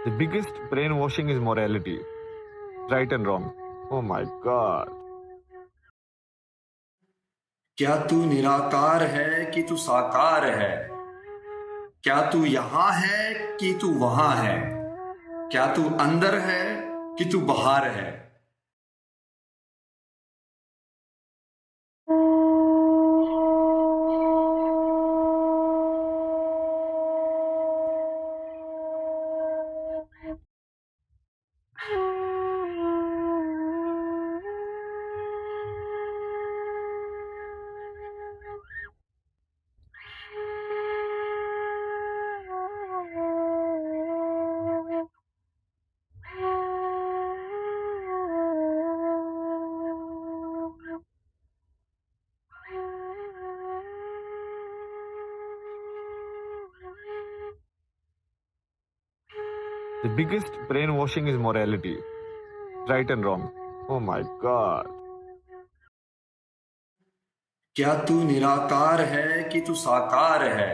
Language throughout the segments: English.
The biggest brainwashing is morality. Right and wrong. Oh my god. क्या तू निराकार है कि तू साकार है? क्या तू यहाँ है कि तू वहां है? क्या तू अंदर है कि तू बाहर है? The biggest brainwashing is morality. Right and wrong. Oh my god. क्या तू निराकार है कि तू साकार है?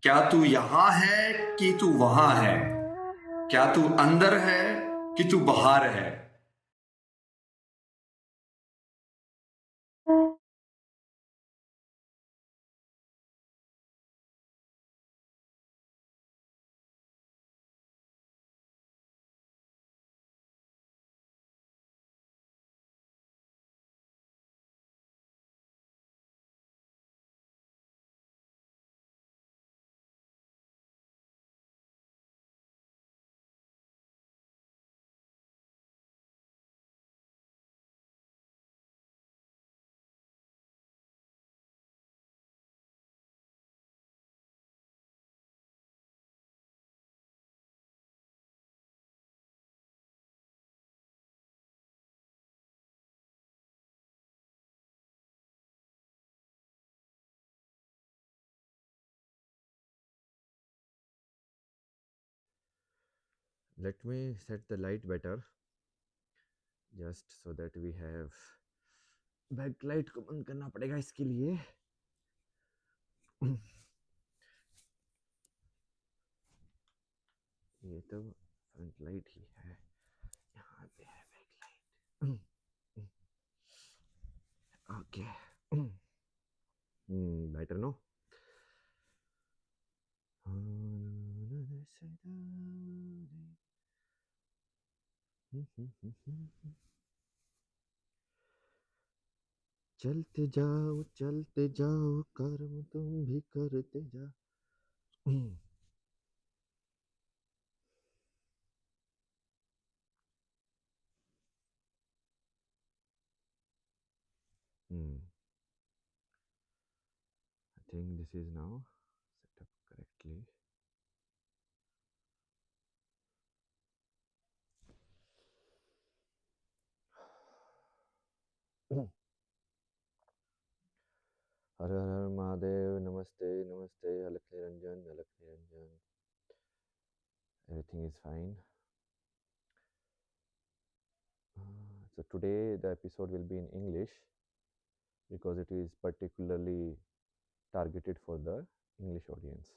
क्या तू यहाँ है कि तू वहां है? क्या तू अंदर है कि तू बाहर है? Let me set the light better, just so that we have backlight को बंद करना पड़ेगा इसके लिए. ये तो फ्रंट लाइट ही है, यहाँ पे है बैकलाइट. Okay, better no. चलते जाओ कर्म तुम भी करते जाओ. I think this is now set up correctly. हर हर महादेव. नमस्ते नमस्ते. अलख निरंजन अलख Niranjan. Everything is fine. So today the episode will be in English because it is particularly targeted for the English audience.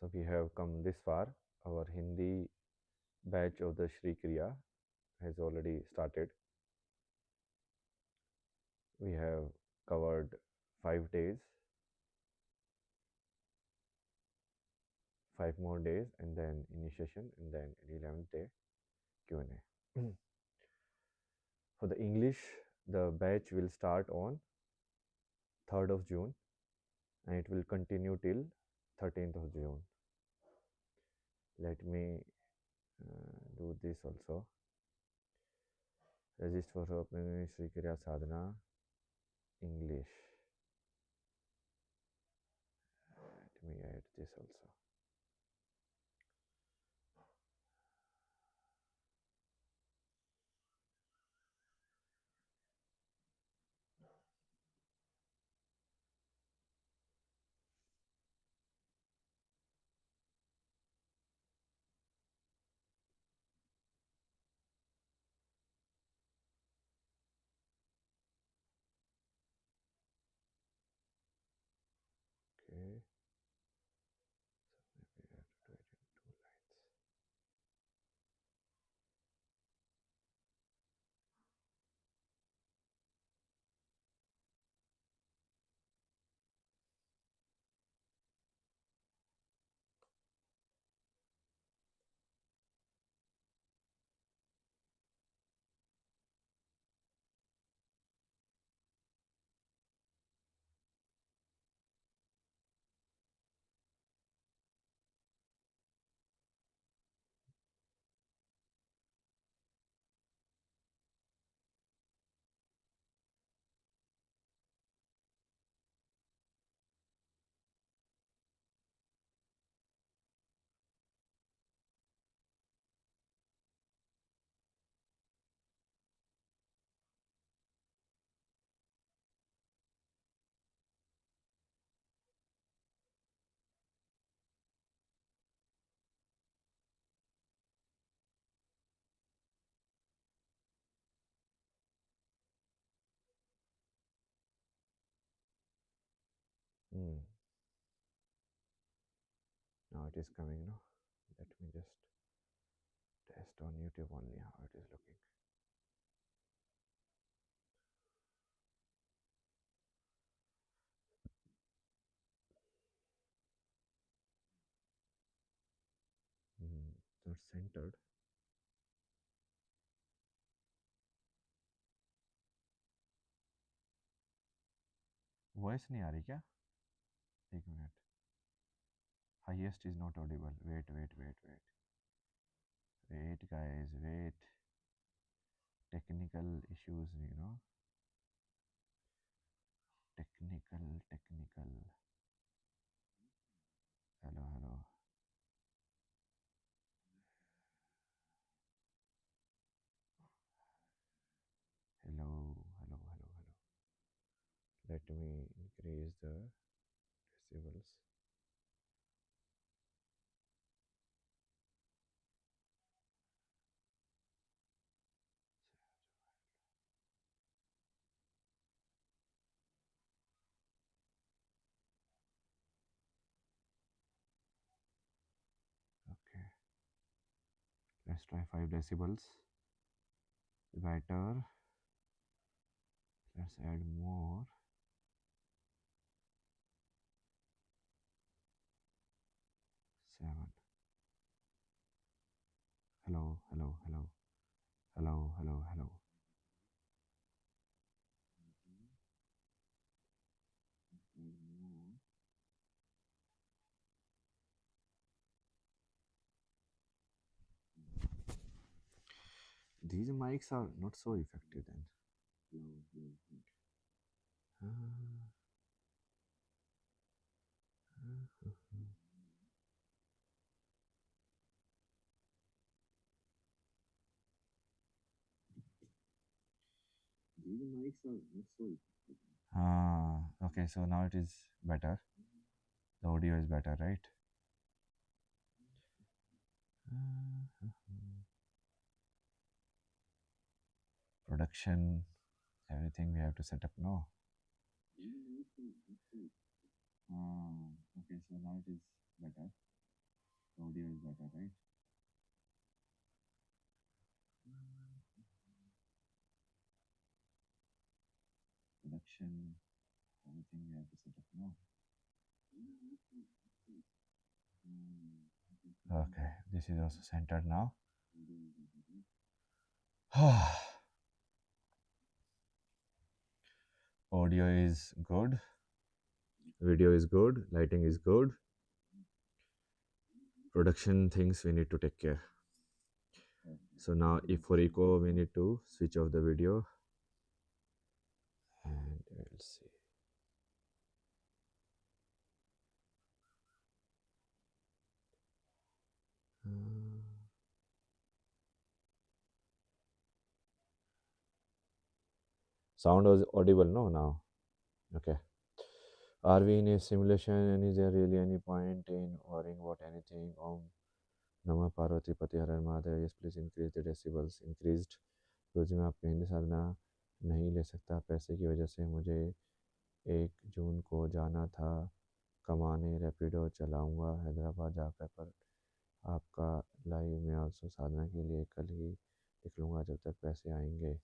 So we have come this far. Our Hindi batch of the Shree Kriya has already started. We have covered 5 days, 5 more days, and then initiation, and then 11th day Q&A. For the English, the batch will start on 3rd of June and it will continue till 13th of June. Let me do this also. Register for Shree Kriya Sadhana English. Let me add this also. Okay. So maybe I have to do it in 2 lines. Now it is coming, no? Let me just test on YouTube only how it is looking. Not centered. Voice नहीं आ रही क्या? एक minute. Highest is not audible. Wait, guys, wait. Technical issues, you know. Technical. Hello. Let me increase the decibels. Okay. Let's try 5 decibels. Better. Let's add more. 7. Hello. These mics are not so effective then. Okay, so now it is better. The audio is better, right? Production, everything we have to set up now. Okay, so now it is better. Audio is better, right? Production, everything we have to set up now. Okay, this is also centered now. Audio is good, video is good, lighting is good. Production things we need to take care. So now if for echo we need to switch off the video and we'll see. Sound was audible, no, now? Okay. Are we in a simulation and is there really any point in worrying about anything? Om Namah Parvati Pati Har Har Mahadev. Yes, please increase the decibels. Increased. रोज मैं आपकी हिंदी साधना नहीं ले सकता, पैसे की वजह से। मुझे 1 जून को जाना था कमाने, रैपिडो चलाऊंगा हैदराबाद जाकर, पर आपका लाइव में ऑल्सो साधना के लिए कल ही निकलूँगा, जब तक पैसे आएंगे।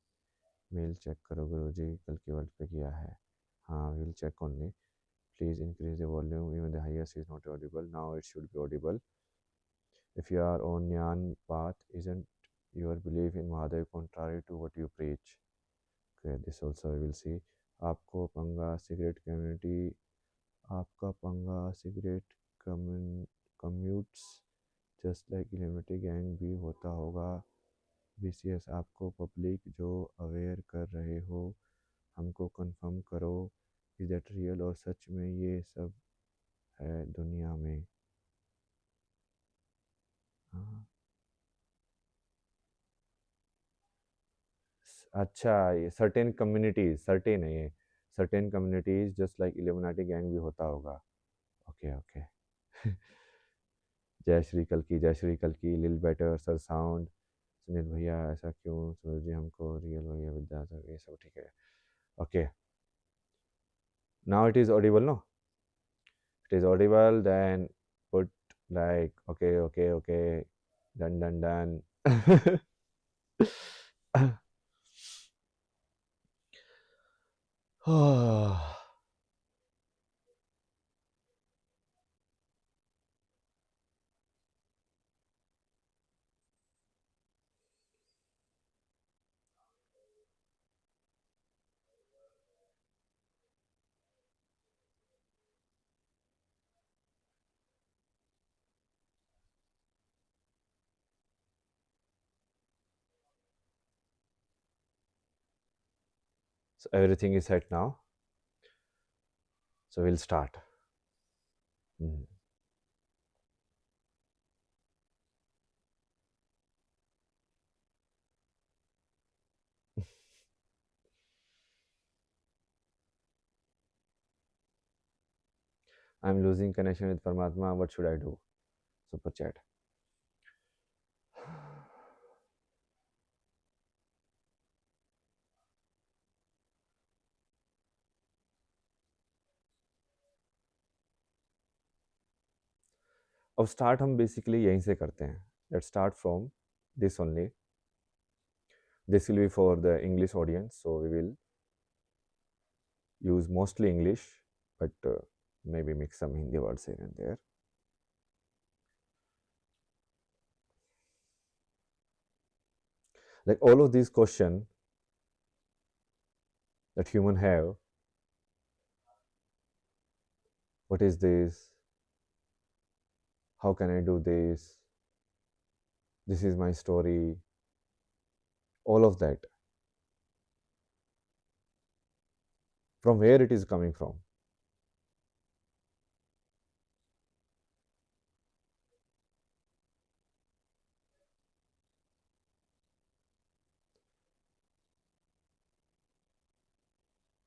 मेल चेक करो गुरुजी, कल की वर्ड पे किया है। हाँ, will check only. Please increase the volume, even the highest is not audible. Now it should be audible. If you are on Gyan path, isn't your belief in Mahadev contrary to what you preach? Okay, this also we will see. आपको पंगा cigarette community, आपका पंगा cigarette commutes just like Illuminati gang भी होता होगा। BCS, आपको public जो aware कर रहे हो हमको कंफर्म करो, इज दैट रियल और सच में ये सब है दुनिया में? हाँ। अच्छा, ये सर्टेन कम्युनिटीज, सर्टेन है ये, certain communities just like illuminati gang भी होता होगा। Okay okay. जय श्री कल्की, जय श्री कल्की। लिल बेटर सर साउंड। सुनील भैया ऐसा क्यों? सूरज जी हमको रियल भैया विद्या सर, ये सब ठीक है। Okay, now it is audible, no? It is audible, then put like okay, okay, okay, done, done, done. So everything is set now. So we'll start. I'm losing connection with Paramatma. What should I do? Super chat. अब start हम basically यहीं से करते हैं. Let's start from this only. This will be for the English audience, so we will use mostly English, but maybe mix some Hindi words here and there. Like all of these questions that human have, what is this? How can I do this? This is my story. All of that. From where it is coming from?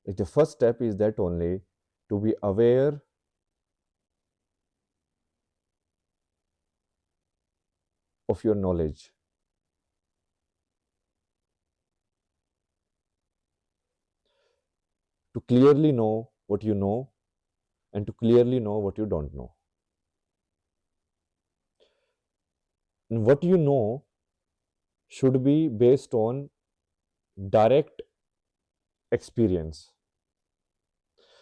Like the first step is that only, to be aware of your knowledge. To clearly know what you know and to clearly know what you don't know. And what you know should be based on direct experience,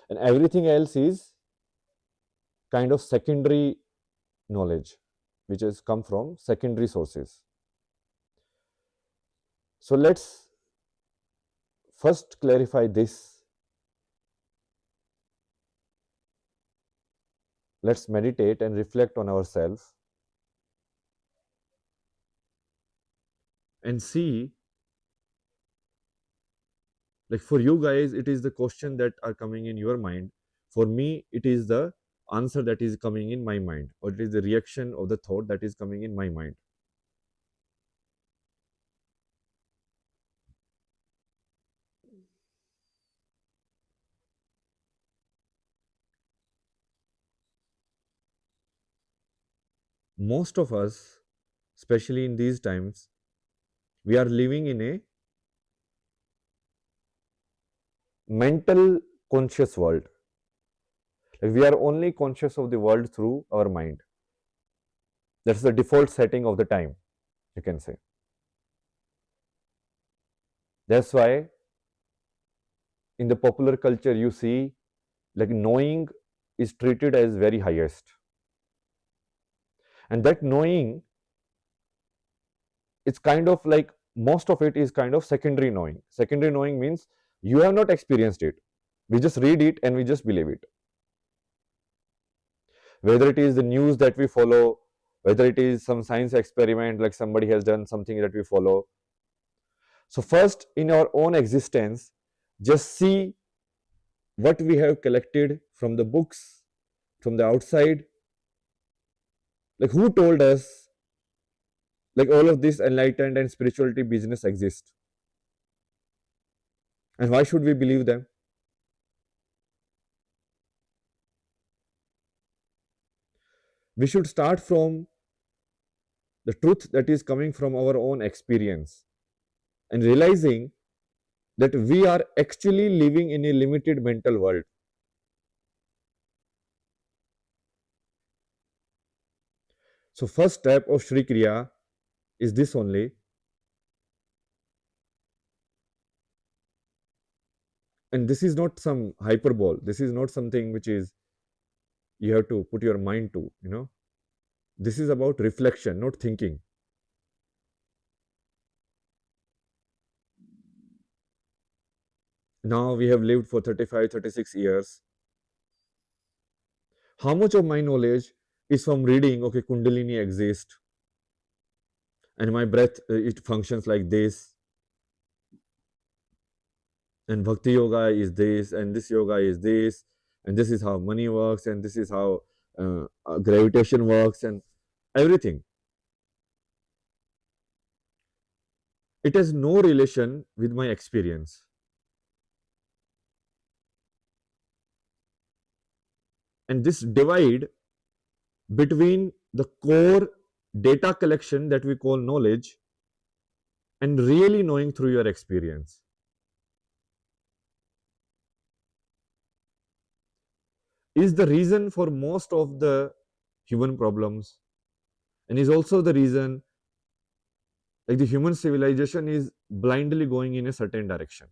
and everything else is kind of secondary knowledge which has come from secondary sources. So let's first clarify this. Let's meditate and reflect on ourselves and see, like for you guys it is the question that are coming in your mind. For me it is the answer that is coming in my mind, or it is the reaction of the thought that is coming in my mind. Most of us, especially in these times, we are living in a mental conscious world. Like we are only conscious of the world through our mind. That's the default setting of the time, you can say. That's why in the popular culture you see like knowing is treated as very highest. And that knowing, it's kind of like most of it is kind of secondary knowing. Secondary knowing means you have not experienced it. We just read it and we just believe it. Whether it is the news that we follow, whether it is some science experiment like somebody has done something that we follow. So first in our own existence, just see what we have collected from the books, from the outside. Like who told us like all of this enlightened and spirituality business exists? And why should we believe them? We should start from the truth that is coming from our own experience and realizing that we are actually living in a limited mental world. So first step of Shree Kriya is this only. And this is not some hyperbole. This is not something which is you have to put your mind to, you know. This is about reflection, not thinking. Now we have lived for 35, 36 years. How much of my knowledge is from reading, okay, Kundalini exists and my breath, it functions like this, and Bhakti yoga is this, and this yoga is this, and this is how money works, and this is how gravitation works, and everything. It has no relation with my experience. And this divide between the core data collection that we call knowledge and really knowing through your experience is the reason for most of the human problems, and is also the reason like the human civilization is blindly going in a certain direction.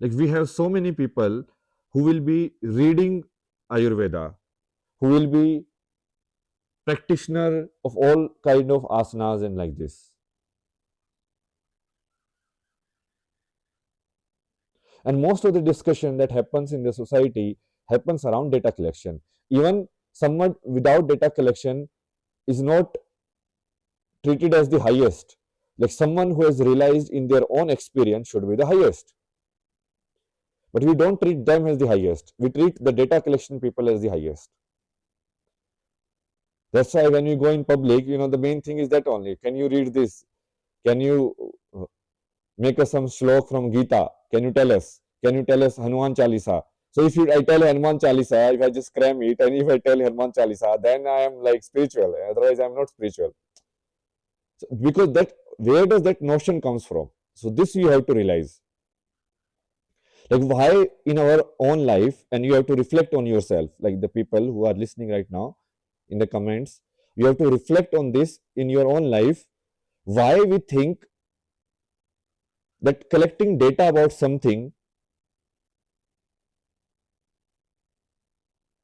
Like we have so many people who will be reading Ayurveda, who will be practitioner of all kind of asanas and like this. And most of the discussion that happens in the society happens around data collection. Even someone without data collection is not treated as the highest. Like someone who has realized in their own experience should be the highest. But we don't treat them as the highest. We treat the data collection people as the highest. That's why when you go in public, you know, the main thing is that only. Can you read this? Can you make us some shlok from Gita? Can you tell us? Can you tell us Hanuman Chalisa? So if I tell Hanuman Chalisa, if I just cram it, and if I tell Hanuman Chalisa, then I am like spiritual. Otherwise, I am not spiritual. So, because that, where does that notion comes from? So this you have to realize. Like why in our own life, and you have to reflect on yourself, like the people who are listening right now in the comments, you have to reflect on this in your own life, why we think that collecting data about something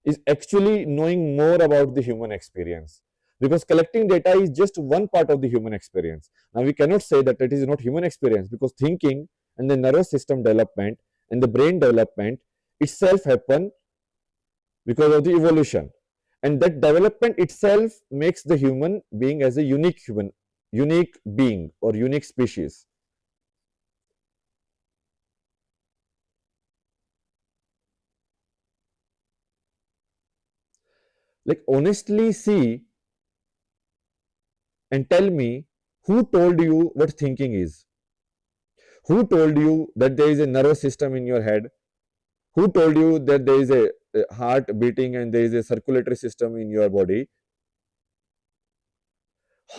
is actually knowing more about the human experience, because collecting data is just one part of the human experience. Now we cannot say that it is not human experience, because thinking and the nervous system development and the brain development itself happen because of the evolution, and that development itself makes the human being as a unique being or unique species. Like honestly see and tell me, who told you what thinking is? Who told you that there is a nervous system in your head? Who told you that there is a heart beating and there is a circulatory system in your body?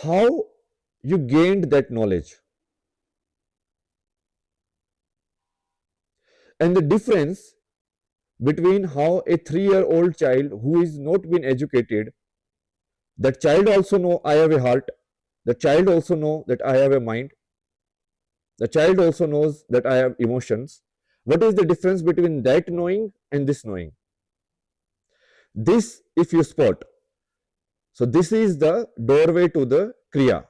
How you gained that knowledge? And the difference between how a 3-year-old child who is not been educated, that child also know I have a heart, the child also know that I have a mind, the child also knows that I have emotions. What is the difference between that knowing and this knowing? This, if you spot, so this is the doorway to the Kriya.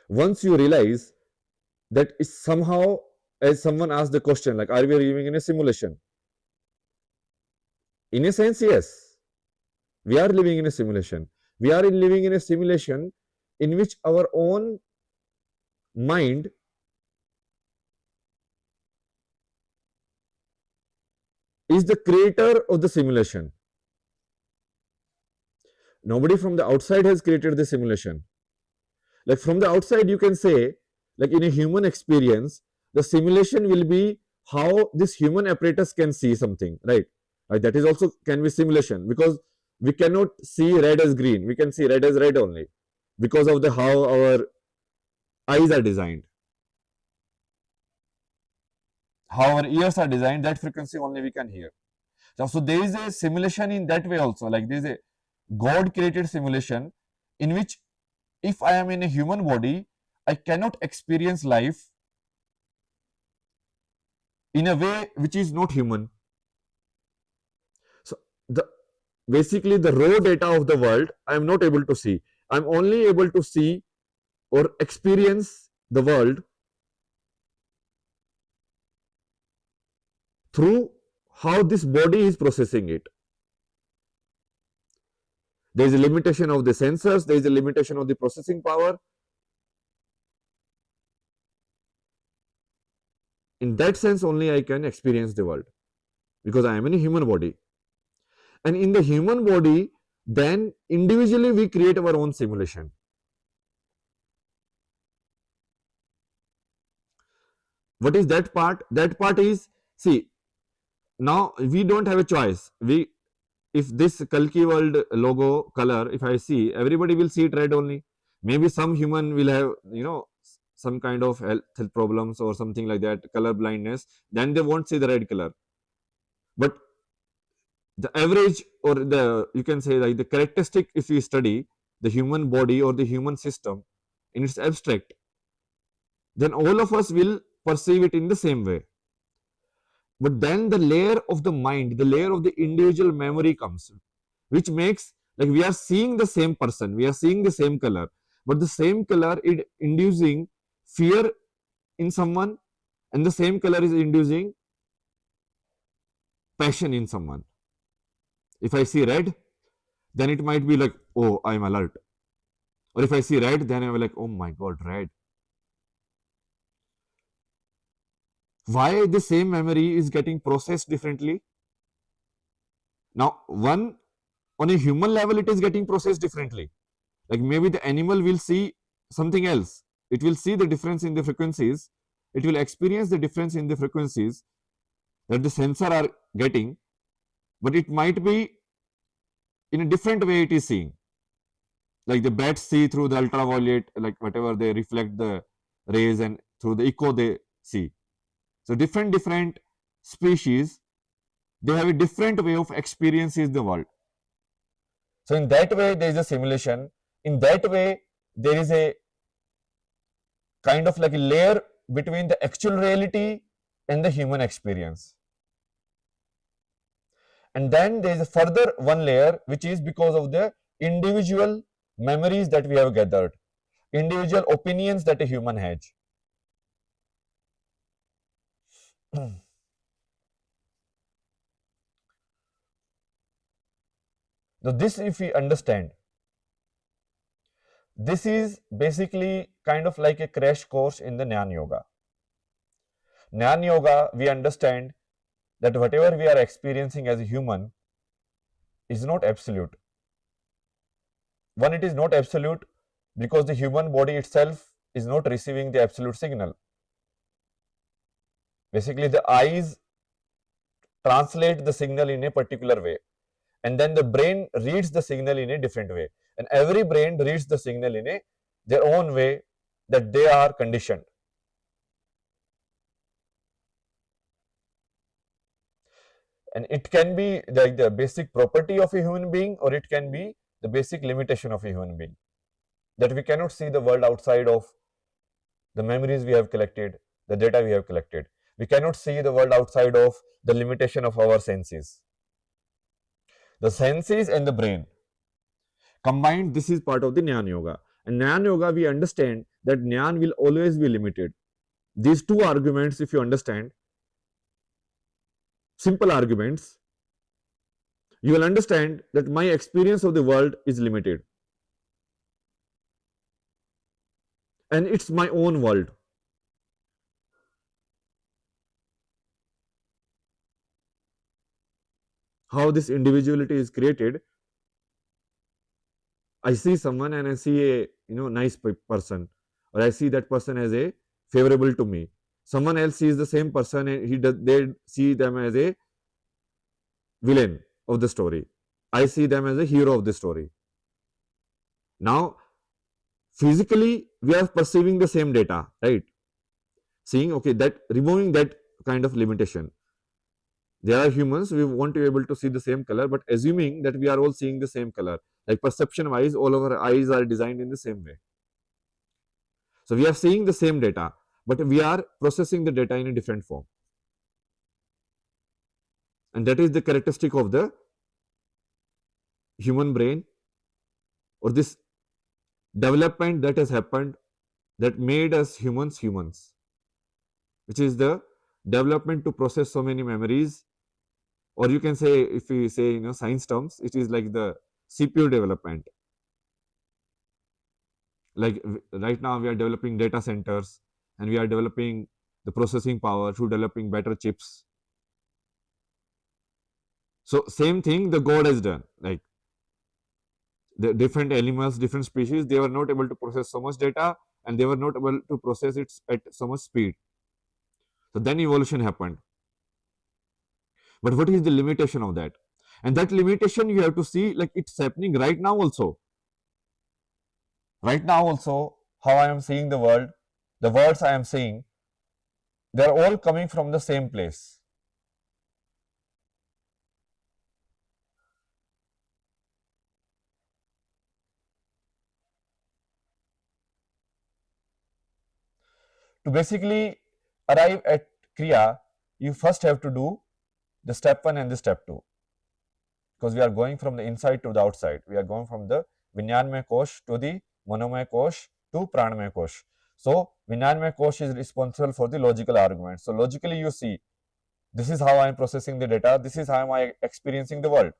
Once you realize that is somehow, as someone asked the question, like, are we living in a simulation? In a sense, yes, we are living in a simulation. We are living in a simulation in which our own mind is the creator of the simulation. Nobody from the outside has created the simulation. Like from the outside, you can say, like in a human experience, the simulation will be how this human apparatus can see something, right? That is also can be simulation, because we cannot see red as green. We can see red as red only because of the how our eyes are designed, how our ears are designed. That frequency only we can hear. So there is a simulation in that way also. Like there is a God created simulation in which if I am in a human body, I cannot experience life in a way which is not human. So the basically the raw data of the world I am not able to see. I am only able to see or experience the world through how this body is processing it. There is a limitation of the sensors, there is a limitation of the processing power. In that sense only I can experience the world, because I am in a human body. And in the human body, then individually we create our own simulation. What is that part? That part is, see, now we don't have a choice. If this Kalki world logo color, if I see, everybody will see it red only. Maybe some human will have, some kind of health problems or something like that, color blindness, then they won't see the red color. But the average, or the, you can say, like the characteristic, if you study the human body or the human system in its abstract, then all of us will perceive it in the same way. But then the layer of the mind, the layer of the individual memory comes, which makes, like, we are seeing the same person, we are seeing the same color, but the same color is inducing fear in someone, and the same color is inducing passion in someone. If I see red, then it might be like, oh, I'm alert. Or if I see red, then I'm like, oh my God, red. Why the same memory is getting processed differently? Now, one, on a human level, it is getting processed differently. Like maybe the animal will see something else. It will see the difference in the frequencies. It will experience the difference in the frequencies that the sensor are getting, but it might be in a different way it is seeing. Like the bats see through the ultraviolet, like whatever they reflect the rays, and through the echo they see. So different species, they have a different way of experiencing the world. So in that way, there is a simulation. In that way, there is a kind of like a layer between the actual reality and the human experience. And then there is a further one layer, which is because of the individual memories that we have gathered, individual opinions that a human has. So this, if we understand, this is basically kind of like a crash course in the Jnana Yoga. Jnana Yoga, we understand that whatever we are experiencing as a human is not absolute. One, it is not absolute because the human body itself is not receiving the absolute signal. Basically, the eyes translate the signal in a particular way, and then the brain reads the signal in a different way, and every brain reads the signal in their own way that they are conditioned. And it can be like the basic property of a human being, or it can be the basic limitation of a human being, that we cannot see the world outside of the memories we have collected, the data we have collected. We cannot see the world outside of the limitation of our senses. The senses and the brain combined, this is part of the Jnana Yoga. And Jnana Yoga, we understand that Jnana will always be limited. These two arguments, if you understand, simple arguments, you will understand that my experience of the world is limited. And it's my own world. How this individuality is created. I see someone and I see a nice person, or I see that person as a favorable to me. Someone else sees the same person and they see them as a villain of the story. I see them as a hero of the story. Now, physically, we are perceiving the same data, right? Seeing, okay, that removing that kind of limitation. There are humans, we want to be able to see the same color, but assuming that we are all seeing the same color, like perception wise, all of our eyes are designed in the same way. So we are seeing the same data, but we are processing the data in a different form. And that is the characteristic of the human brain, or this development that has happened that made us humans, which is the development to process so many memories. Or you can say, if we say science terms, it is like the CPU development. Like right now we are developing data centers and we are developing the processing power through developing better chips. So same thing the God has done. Like the different animals, different species, they were not able to process so much data and they were not able to process it at so much speed. So then evolution happened. But what is the limitation of that? And that limitation you have to see, like it's happening right now also. Right now also, how I am seeing the world, the words I am seeing, they are all coming from the same place. To basically arrive at Kriya, you first have to do the step 1 and the step 2. Because we are going from the inside to the outside. We are going from the Vinyanmaya Kosh to the Manomaya Kosh to Pranamaya Kosh. So, Vinyanmaya Kosh is responsible for the logical argument. So, logically you see, this is how I am processing the data, this is how I am experiencing the world.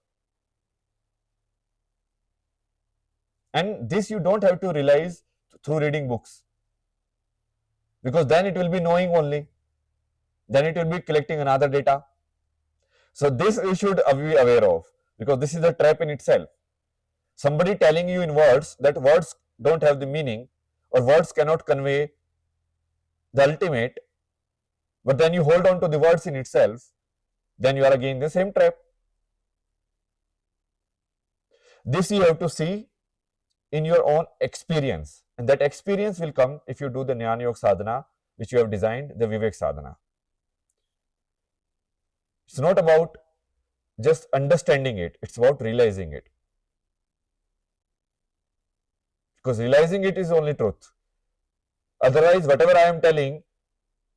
And this you don't have to realize through reading books. Because then it will be knowing only. Then it will be collecting another data. So, this you should be aware of, because this is a trap in itself. Somebody telling you in words that words don't have the meaning, or words cannot convey the ultimate, but then you hold on to the words in itself, then you are again in the same trap. This you have to see in your own experience, and that experience will come if you do the Jnana Yoga Sadhana, which you have designed, the Viveka Sadhana. It's not about just understanding it, it's about realizing it. Because realizing it is only truth. Otherwise, whatever I am telling,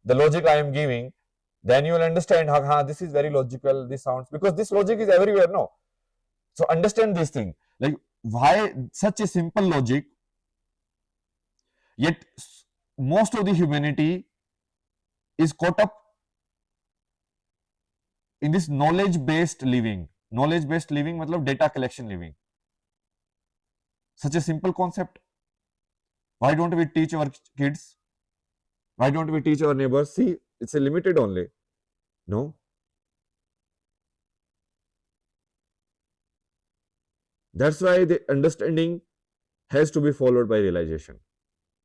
the logic I am giving, then you will understand, this is very logical, this sounds, because this logic is everywhere, no? So understand this thing, like why such a simple logic, yet most of the humanity is caught up in this knowledge-based living. Knowledge-based living matlab data collection living. Such a simple concept. Why don't we teach our kids? Why don't we teach our neighbors? See, it's a limited only. No. That's why the understanding has to be followed by realization.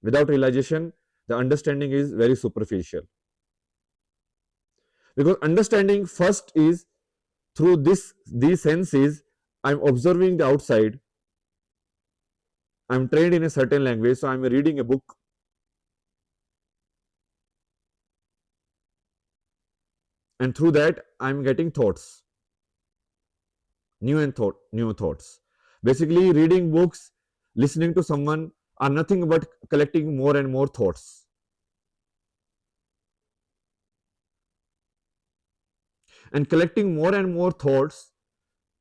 Without realization, the understanding is very superficial. Because understanding first is through these senses, I'm observing the outside, I'm trained in a certain language, so I'm reading a book. And through that, I'm getting thoughts, new thoughts. Basically, reading books, listening to someone are nothing but collecting more and more thoughts. And collecting more and more thoughts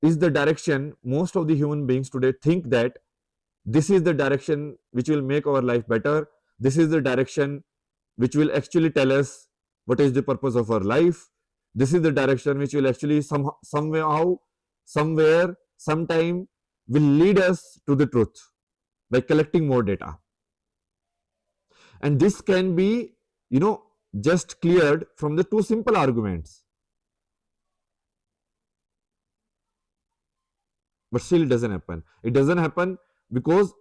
is the direction most of the human beings today think that this is the direction which will make our life better. This is the direction which will actually tell us what is the purpose of our life. This is the direction which will actually somehow, somewhere, sometime will lead us to the truth by collecting more data. And this can be, just cleared from the two simple arguments. But still it doesn't happen. It doesn't happen because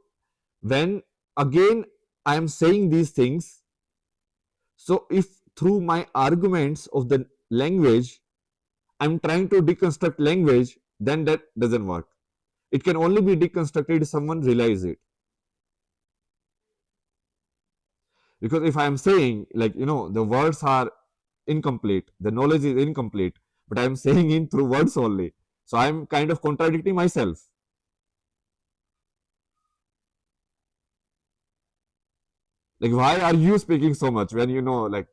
when again I am saying these things, so if through my arguments of the language, I'm trying to deconstruct language, then that doesn't work. It can only be deconstructed if someone realizes it. Because if I am saying, like, the words are incomplete, the knowledge is incomplete, but I am saying it through words only. So I am kind of contradicting myself. Like, why are you speaking so much when like,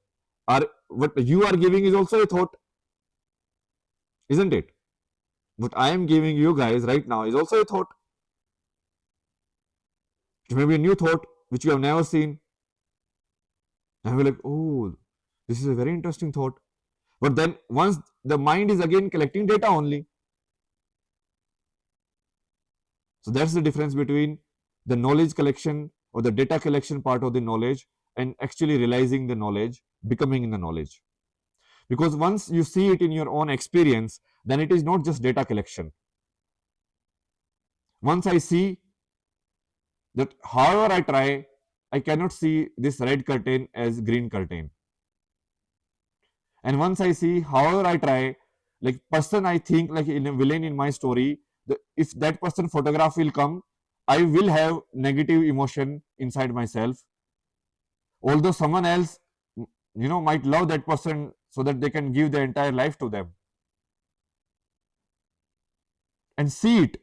what you are giving is also a thought, isn't it? What I am giving you guys right now is also a thought. It may be a new thought which you have never seen. And we're like, oh, this is a very interesting thought. But then once the mind is again collecting data only. So that's the difference between the knowledge collection or the data collection part of the knowledge and actually realizing the knowledge, becoming in the knowledge. Because once you see it in your own experience, then it is not just data collection. Once I see that however I try, I cannot see this red curtain as green curtain. And once I see however I try, like person I think like in a villain in my story, if that person photograph will come, I will have negative emotion inside myself. Although someone else, might love that person so that they can give their entire life to them. And see it.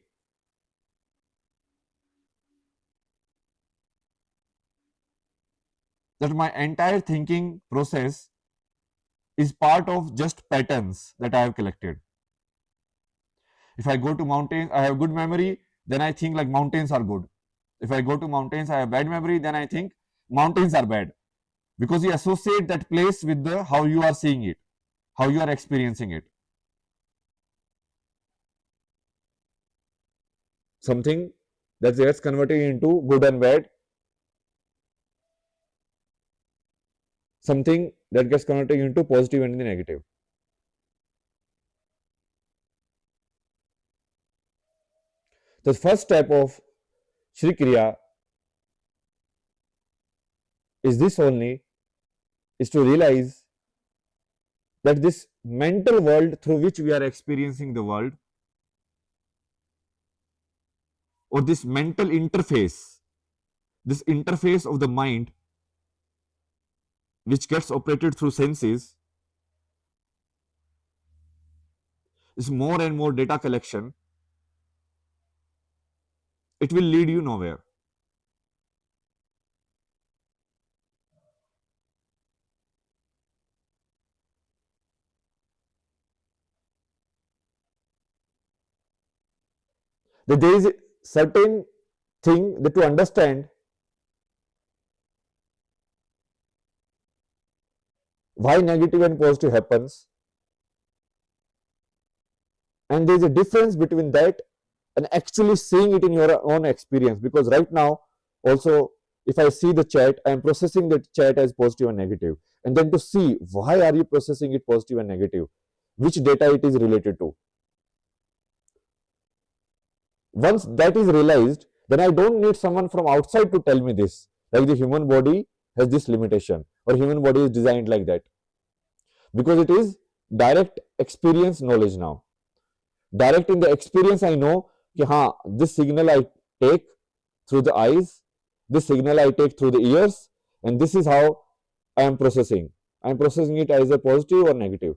That my entire thinking process is part of just patterns that I have collected. If I go to mountains, I have good memory, then I think like mountains are good. If I go to mountains, I have bad memory, then I think mountains are bad. Because you associate that place with how you are seeing it, how you are experiencing it. Something that gets converted into good and bad. Something that gets converted into positive and the negative. The first step of Shree Kriya is this only, is to realize that this mental world through which we are experiencing the world, or this mental interface, this interface of the mind which gets operated through senses, this more and more data collection, it will lead you nowhere. That there is a certain thing that to understand why negative and positive happens, and there is a difference between that and actually seeing it in your own experience. Because right now also, if I see the chat, I am processing the chat as positive and negative, and then to see why are you processing it positive and negative, which data it is related to. Once that is realized, then I don't need someone from outside to tell me this, like the human body has this limitation or human body is designed like that, because it is direct experience knowledge now. Direct in the experience, I know कि हाँ, this signal I take through the eyes, this signal I take through the ears, and this is how I am processing. I am processing it as a positive or negative.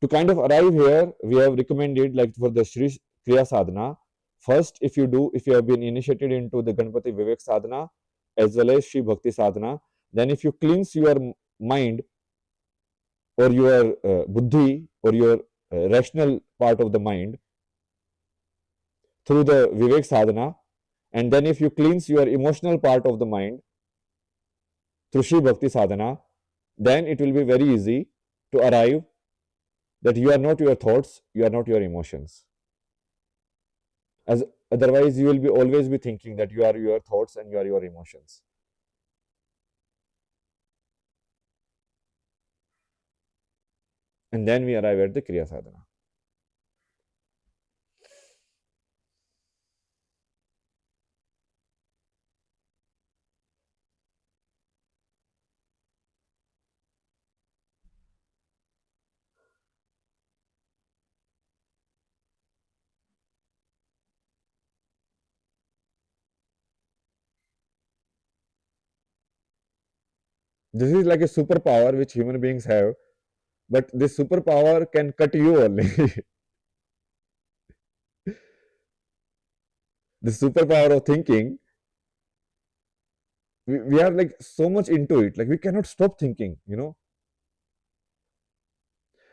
To kind of arrive here, we have recommended, like for the Shree Kriya Sadhana, first, if you have been initiated into the Ganpati Vivek Sadhana as well as Shri Bhakti Sadhana, then if you cleanse your mind or your buddhi or your rational part of the mind through the Vivek Sadhana, and then if you cleanse your emotional part of the mind through Shri Bhakti Sadhana, then it will be very easy to arrive that you are not your thoughts, you are not your emotions. As otherwise, you will be always be thinking that you are your thoughts and you are your emotions. And then we arrive at the Kriya Sadhana. This is like a superpower which human beings have, but this superpower can cut you only. The superpower of thinking, we are like so much into it, like we cannot stop thinking, you know.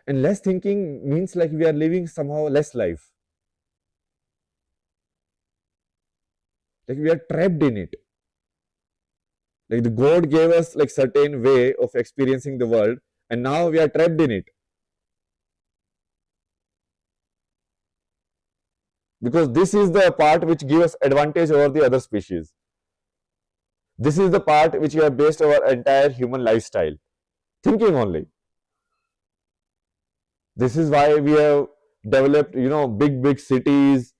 And less thinking means like we are living somehow less life. Like we are trapped in it. Like the God gave us like certain way of experiencing the world, and now we are trapped in it. Because this is the part which gives us advantage over the other species. This is the part which we have based our entire human lifestyle. Thinking only. This is why we have developed, you know, big cities.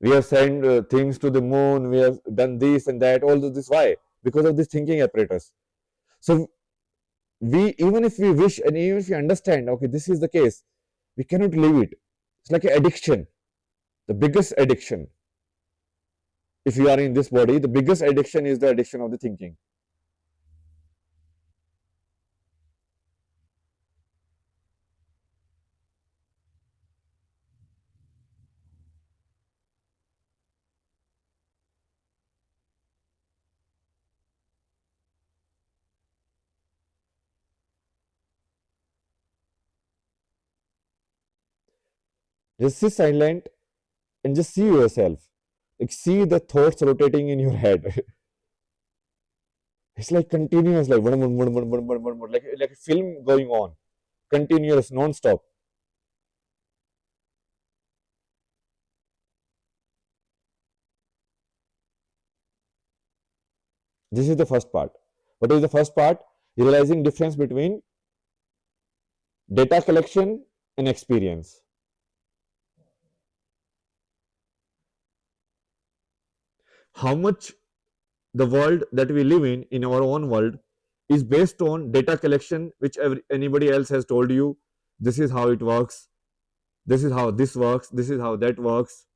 We have sent things to the moon. We have done this and that. All this. Why? Because of this thinking apparatus. So we, even if we wish and even if we understand, okay, this is the case, we cannot leave it. It's like an addiction. The biggest addiction. If you are in this body, the biggest addiction is the addiction of the thinking. Just sit silent and just see yourself. Like see the thoughts rotating in your head. It's like continuous, like like a film going on, continuous, non-stop. This is the first part. What is the first part? Realizing difference between data collection and experience. How much the world that we live in our own world, is based on data collection, which anybody else has told you, this is how it works, this is how this works, this is how that works,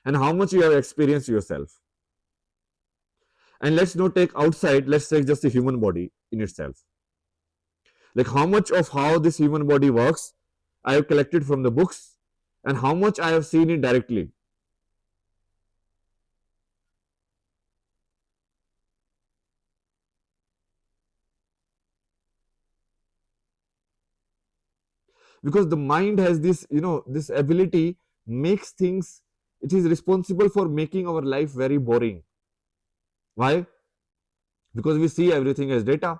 and how much you have experienced yourself. And let's not take outside, let's take just the human body in itself. Like how much of how this human body works I have collected from the books, and how much I have seen it directly. Because the mind has this, this ability, makes things, it is responsible for making our life very boring. Why? Because we see everything as data,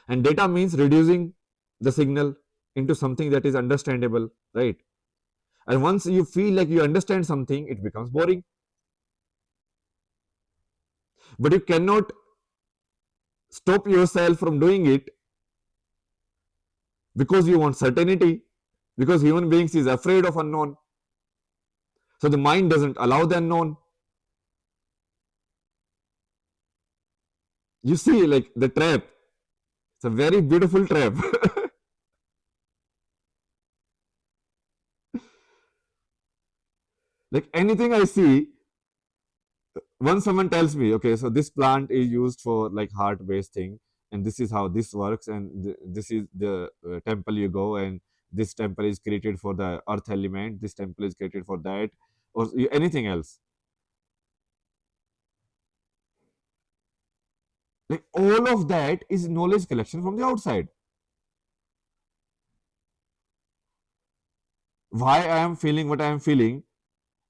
and data means reducing the signal into something that is understandable, right? And once you feel like you understand something, it becomes boring. But you cannot stop yourself from doing it because you want certainty, because human beings is afraid of unknown. So the mind doesn't allow the unknown. You see, like the trap, it's a very beautiful trap. Like anything I see, once someone tells me, okay, so this plant is used for like heart-based thing, and this is how this works, and this is the temple you go, and this temple is created for the earth element, this temple is created for that, or anything else. Like all of that is knowledge collection from the outside. Why I am feeling what I am feeling,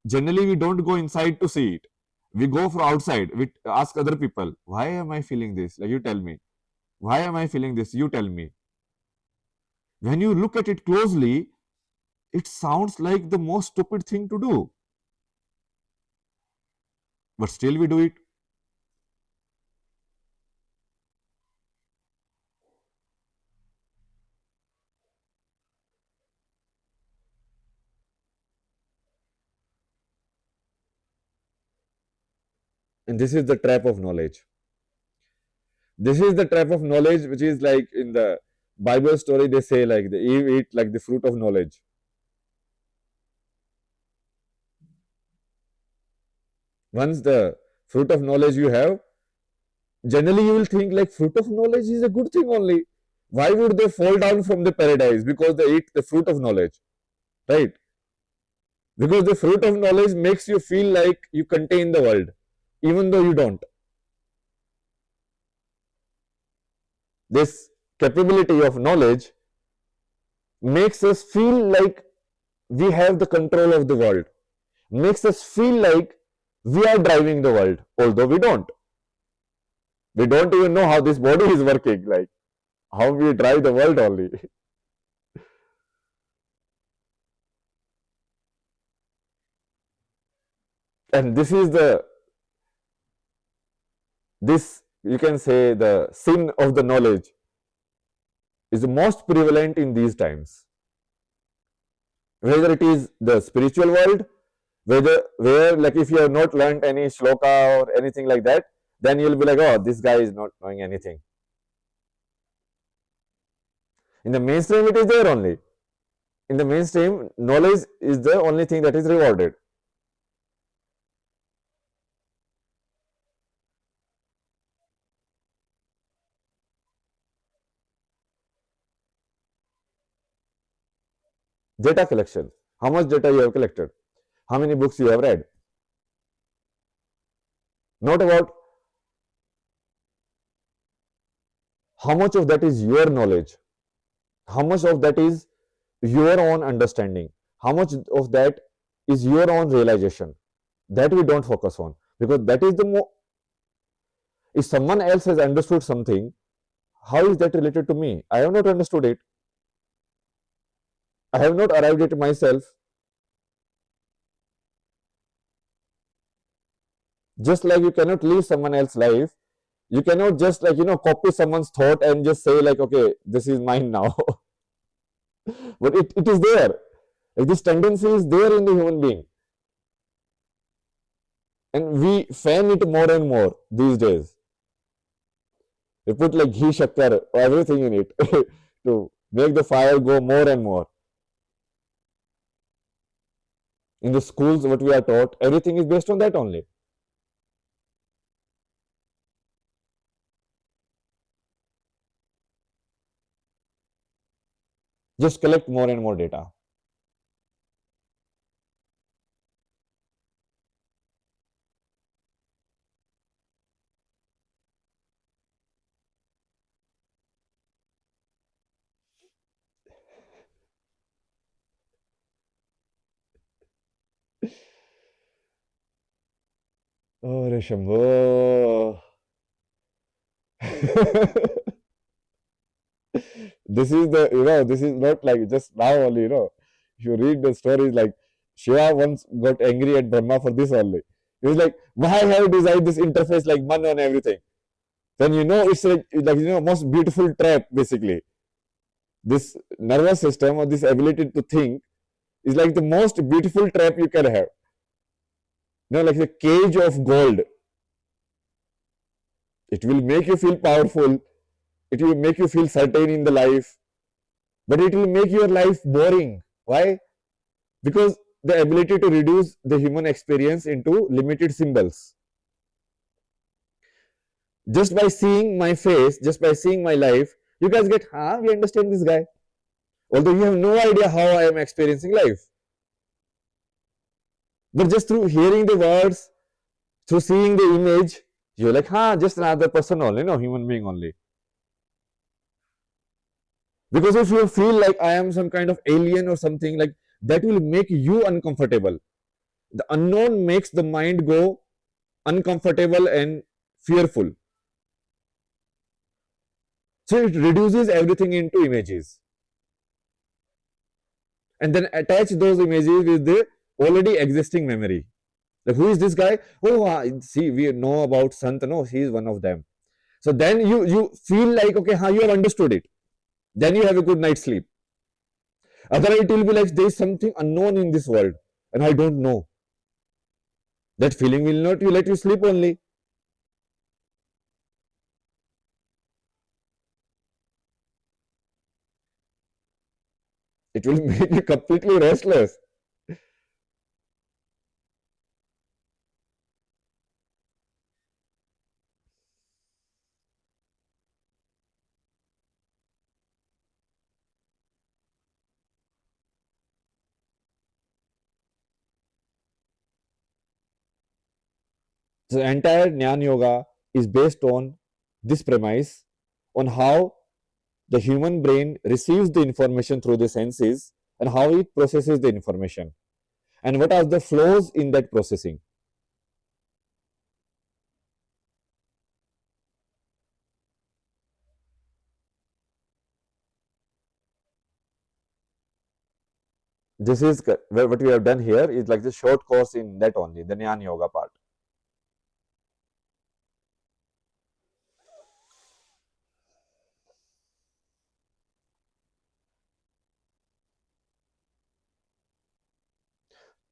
generally we don't go inside to see it. We go from outside, we ask other people, why am I feeling this? Like you tell me. Why am I feeling this? You tell me. When you look at it closely, it sounds like the most stupid thing to do. But still we do it. And this is the trap of knowledge. This is the trap of knowledge, which is like in the Bible story, they say like the Eve eat like the fruit of knowledge. Once the fruit of knowledge you have, generally you will think like fruit of knowledge is a good thing only. Why would they fall down from the paradise? Because they eat the fruit of knowledge, right? Because the fruit of knowledge makes you feel like you contain the world, even though you don't. This capability of knowledge makes us feel like we have the control of the world, makes us feel like we are driving the world, although we don't. We don't even know how this body is working, like how we drive the world only. And this is this you can say the sin of the knowledge is the most prevalent in these times. Whether it is the spiritual world, where like if you have not learned any shloka or anything like that, then you'll be like, oh, this guy is not knowing anything. In the mainstream, it is there only. In the mainstream, knowledge is the only thing that is rewarded. Data collection. How much data you have collected? How many books you have read? Not about how much of that is your knowledge, how much of that is your own understanding, how much of that is your own realization. That we don't focus on, because that is the if someone else has understood something, how is that related to me? I have not understood it. I have not arrived at it myself. Just like you cannot live someone else's life, you cannot just like copy someone's thought and just say like, okay, this is mine now. But it is there. Like this tendency is there in the human being, and we fan it more and more these days. We put like ghee shakkar or everything in it to make the fire go more and more. In the schools, what we are taught, everything is based on that only. Just collect more and more data. Oh, Rishambho. This is the, this is not like just now only, If you read the stories, like Shiva once got angry at Brahma for this only. He was like, why have you designed this interface like man and everything? Then it's like most beautiful trap basically. This nervous system or this ability to think is like the most beautiful trap you can have. Like the cage of gold. It will make you feel powerful. It will make you feel certain in the life. But it will make your life boring. Why? Because the ability to reduce the human experience into limited symbols. Just by seeing my face, just by seeing my life, you guys get, we understand this guy. Although you have no idea how I am experiencing life. But just through hearing the words, through seeing the image, you're like, just another person only, human being only. Because if you feel like I am some kind of alien or something, like that will make you uncomfortable. The unknown makes the mind go uncomfortable and fearful. So it reduces everything into images. And then attach those images with the already existing memory. Like, who is this guy? Oh, see, we know about Sant, no, he is one of them. So then you feel like, okay, you have understood it. Then you have a good night's sleep. Otherwise, it will be like there is something unknown in this world and I don't know. That feeling will not let you sleep only. It will make you completely restless. So the entire Jnana Yoga is based on this premise, on how the human brain receives the information through the senses and how it processes the information and what are the flows in that processing. This is what we have done here is like the short course in that only, the Jnana Yoga part.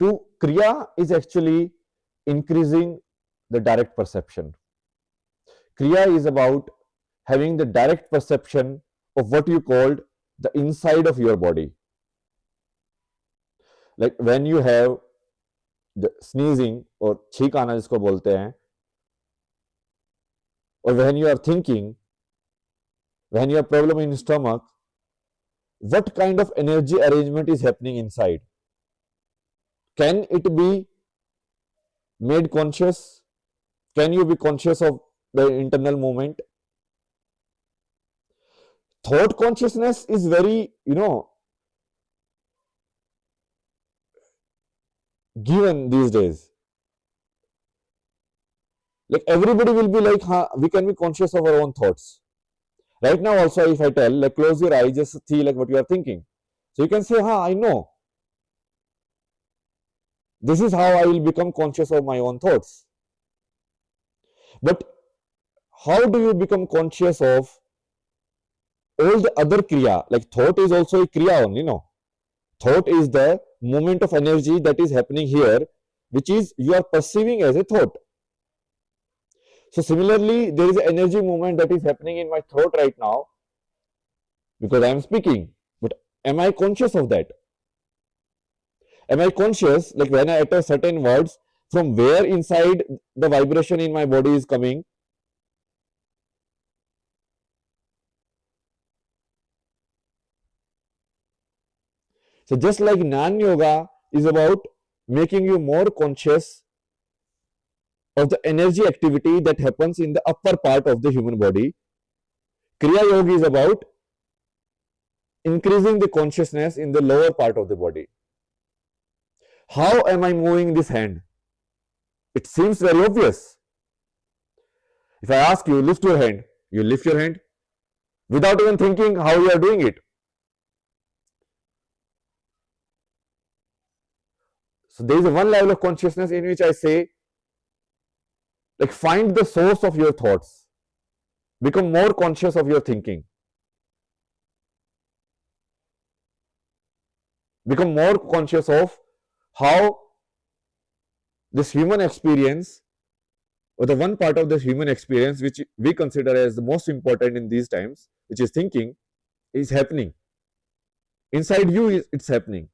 To Kriya is actually increasing the direct perception. Kriya is about having the direct perception of what you called the inside of your body. Like when you have the sneezing or छींक आना जिसको बोलते हैं, or when you are thinking, when you have problem in stomach, what kind of energy arrangement is happening inside? Can it be made conscious? Can you be conscious of the internal movement? Thought consciousness is very, given these days. Like everybody will be like, we can be conscious of our own thoughts. Right now also, if I tell, like close your eyes, just see like what you are thinking. So you can say, I know. This is how I will become conscious of my own thoughts. But how do you become conscious of all the other kriya? Like thought is also a kriya only, Thought is the movement of energy that is happening here, which is you are perceiving as a thought. So similarly, there is an energy movement that is happening in my throat right now. because I am speaking. But am I conscious of that? Am I conscious, like when I utter certain words, from where inside the vibration in my body is coming? So just like Jnana Yoga is about making you more conscious of the energy activity that happens in the upper part of the human body, Kriya Yoga is about increasing the consciousness in the lower part of the body. How am I moving this hand? It seems very obvious. If I ask you, lift your hand, you lift your hand without even thinking how you are doing it. So there is a one level of consciousness in which I say, like, find the source of your thoughts. Become more conscious of your thinking. Become more conscious of how this human experience, or the one part of this human experience which we consider as the most important in these times, which is thinking, is happening. Inside you, it's happening.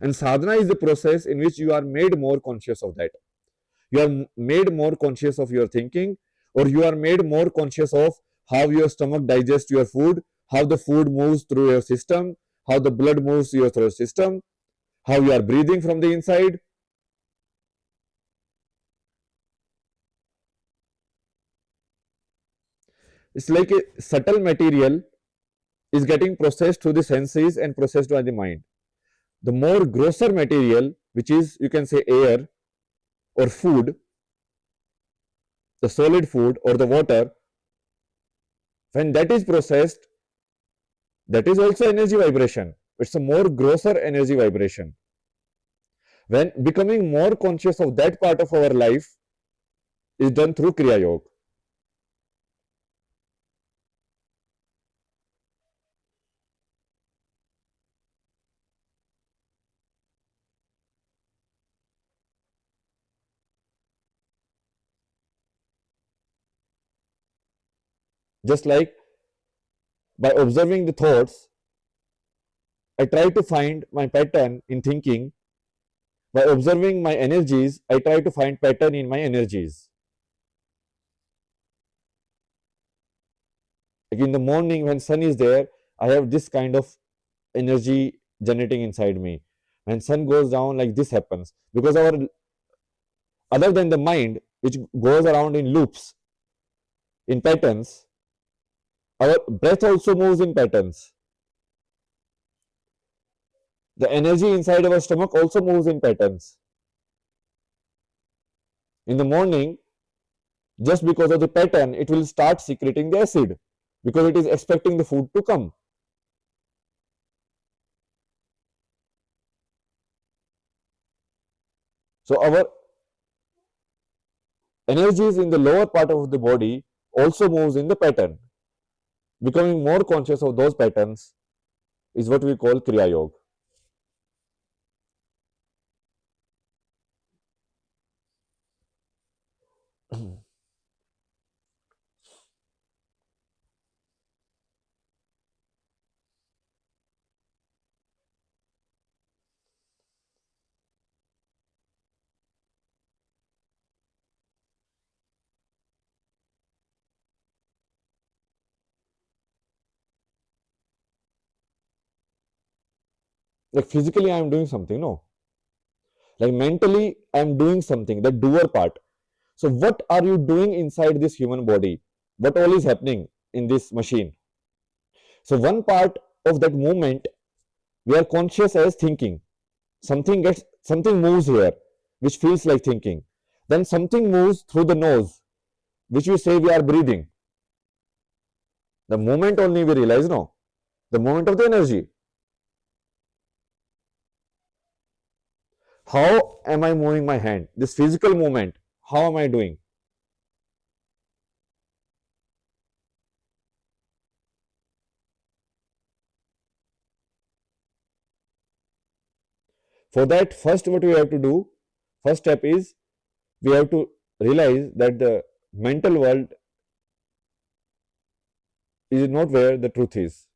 And sadhana is the process in which you are made more conscious of that. You are made more conscious of your thinking, or you are made more conscious of how your stomach digests your food, how the food moves through your system, how the blood moves through your system, how you are breathing from the inside. It's like a subtle material is getting processed through the senses and processed by the mind. The more grosser material, which is, you can say, air or food, the solid food or the water, when that is processed, that is also energy vibration. It's a more grosser energy vibration. When becoming more conscious of that part of our life is done through Kriya Yoga. Just like by observing the thoughts, I try to find my pattern in thinking. By observing my energies, I try to find pattern in my energies. Like in the morning when sun is there, I have this kind of energy generating inside me. When sun goes down, like this happens. Because our, other than the mind, which goes around in loops, in patterns, our breath also moves in patterns. The energy inside our stomach also moves in patterns. In the morning, just because of the pattern, it will start secreting the acid because it is expecting the food to come. So our energies in the lower part of the body also moves in the pattern. Becoming more conscious of those patterns is what we call Kriya Yoga. Like physically I am doing something, no. Like mentally I am doing something, the doer part. So what are you doing inside this human body? What all is happening in this machine? So one part of that movement, we are conscious as thinking. Something moves here, which feels like thinking. Then something moves through the nose, which we say we are breathing. The moment only we realize, no, the moment of the energy. How am I moving my hand? This physical movement, how am I doing? For that, first what we have to do, first step is we have to realize that the mental world is not where the truth is.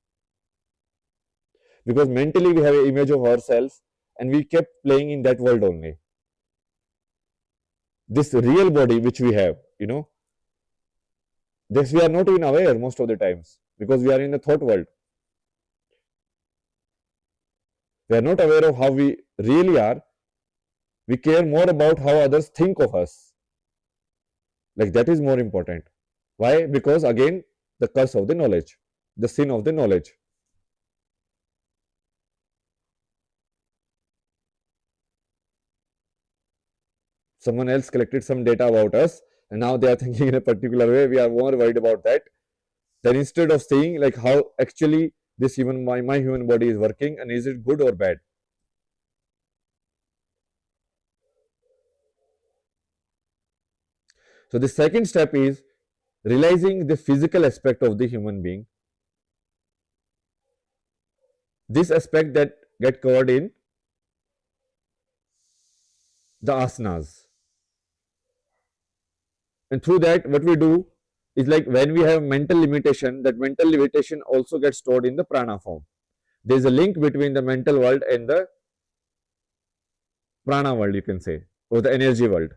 Because mentally we have an image of ourselves and we kept playing in that world only. This real body which we have, this we are not even aware most of the times because we are in the thought world. We are not aware of how we really are. We care more about how others think of us. Like that is more important. Why? Because again, the curse of the knowledge, the sin of the knowledge. Someone else collected some data about us and now they are thinking in a particular way. We are more worried about that. Then instead of seeing like how actually this my human body is working and is it good or bad. So the second step is realizing the physical aspect of the human being. This aspect that get covered in the asanas. And through that, what we do is like when we have mental limitation, that mental limitation also gets stored in the prana form. There is a link between the mental world and the prana world, you can say, or the energy world.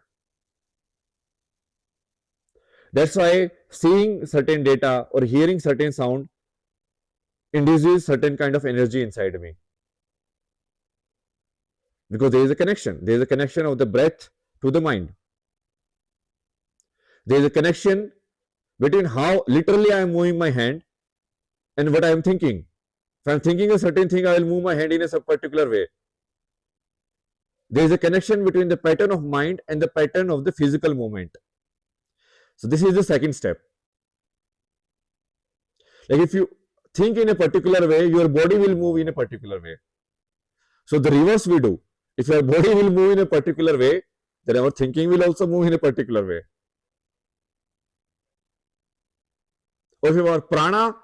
That's why seeing certain data or hearing certain sound induces certain kind of energy inside me. Because there is a connection. There is a connection of the breath to the mind. There is a connection between how literally I am moving my hand and what I am thinking. If I am thinking a certain thing, I will move my hand in a particular way. There is a connection between the pattern of mind and the pattern of the physical movement. So this is the second step. Like if you think in a particular way, your body will move in a particular way. So the reverse we do. If your body will move in a particular way, then our thinking will also move in a particular way. Or if our prana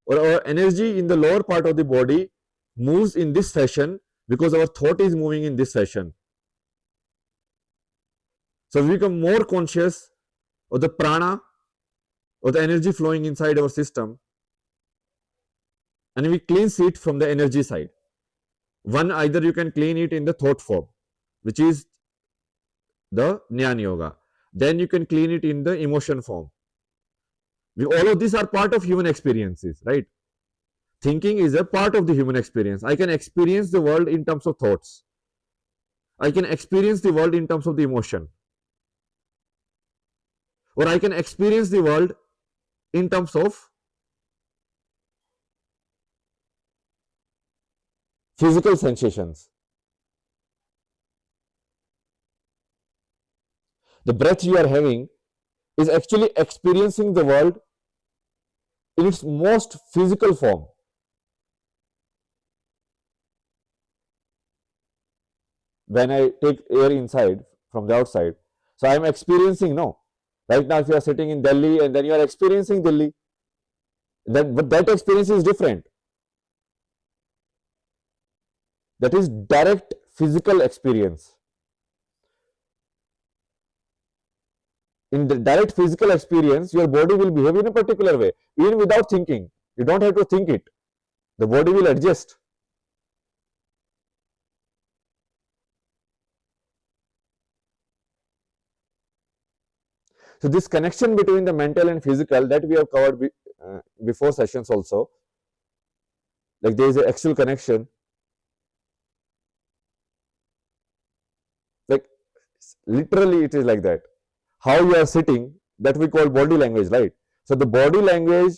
or our energy in the lower part of the body moves in this fashion because our thought is moving in this fashion. So we become more conscious of the prana or the energy flowing inside our system and we cleanse it from the energy side. One, either you can clean it in the thought form, which is the Jnana Yoga. Then you can clean it in the emotion form. All of these are part of human experiences, right? Thinking is a part of the human experience. I can experience the world in terms of thoughts. I can experience the world in terms of the emotion. Or I can experience the world in terms of physical sensations. The breath you are having is actually experiencing the world in its most physical form. When I take air inside from the outside, so I am experiencing, right now if you are sitting in Delhi and then you are experiencing Delhi, but that experience is different. That is direct physical experience. In the direct physical experience, your body will behave in a particular way, even without thinking. You don't have to think it. The body will adjust. So this connection between the mental and physical that we have covered before sessions also, like there is an actual connection. Like literally it is like that. How you are sitting, that we call body language, right? So the body language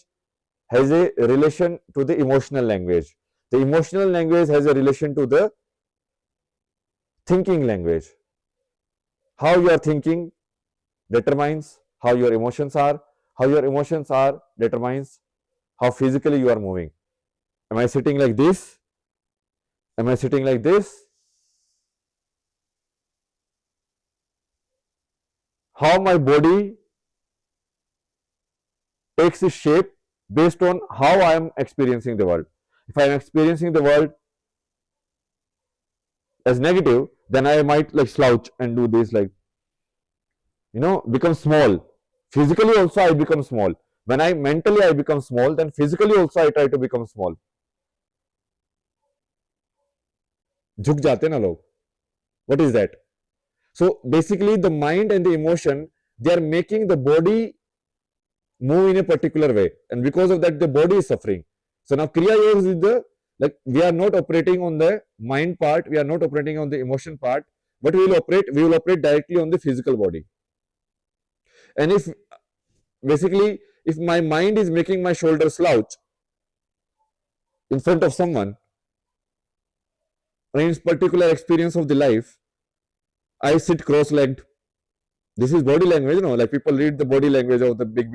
has a relation to the emotional language. The emotional language has a relation to the thinking language. How you are thinking determines how your emotions are. How your emotions are determines how physically you are moving. Am I sitting like this? Am I sitting like this? How my body takes its shape based on how I am experiencing the world. If I am experiencing the world as negative, then I might like slouch and do this, like become small. Physically also I become small When I mentally I become small, then physically also I try to become small. झुक जाते ना लोग. What is that? So basically the mind and the emotion, they are making the body move in a particular way, and because of that the body is suffering. So now Kriya Yoga is the, like, we are not operating on the mind part, we are not operating on the emotion part, but we will operate directly on the physical body. And if basically if my mind is making my shoulder slouch in front of someone, in particular experience of the life, I sit cross-legged. This is body language, you know, like people read the body language of the big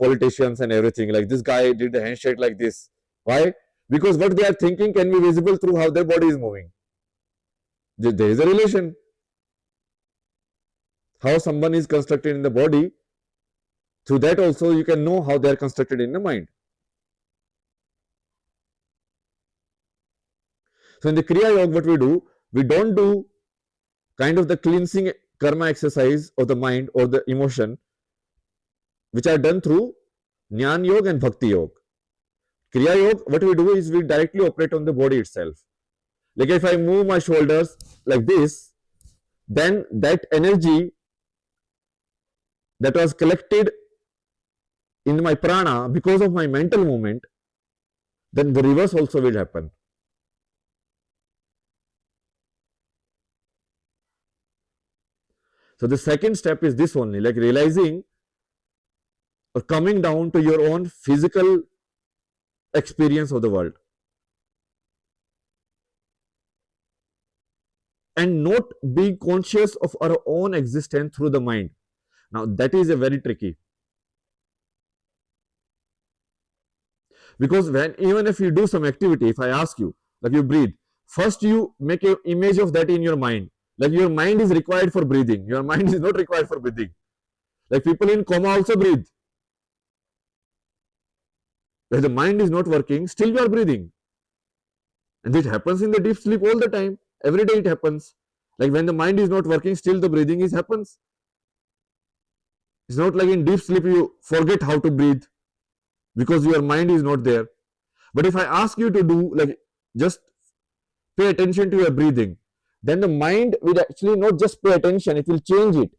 politicians and everything. Like this guy did the handshake like this. Why? Because what they are thinking can be visible through how their body is moving. There is a relation. How someone is constructed in the body, through that also you can know how they are constructed in the mind. So in the Kriya Yoga, what we do, we don't do kind of the cleansing karma exercise of the mind or the emotion, which are done through Jnana Yoga and Bhakti Yoga. Kriya Yoga, what we do is we directly operate on the body itself. Like if I move my shoulders like this, then that energy that was collected in my prana because of my mental movement, then the reverse also will happen. So the second step is this only, like realizing or coming down to your own physical experience of the world, and not being conscious of our own existence through the mind. Now that is a very tricky, because when even if you do some activity, if I ask you, like you breathe, first you make an image of that in your mind. Like your mind is required for breathing, your mind is not required for breathing. Like people in coma also breathe. When the mind is not working, still you are breathing. And it happens in the deep sleep all the time. Every day it happens. Like when the mind is not working, still the breathing happens. It's not like in deep sleep you forget how to breathe because your mind is not there. But if I ask you to do, like, just pay attention to your breathing, then the mind will actually not just pay attention, it will change it.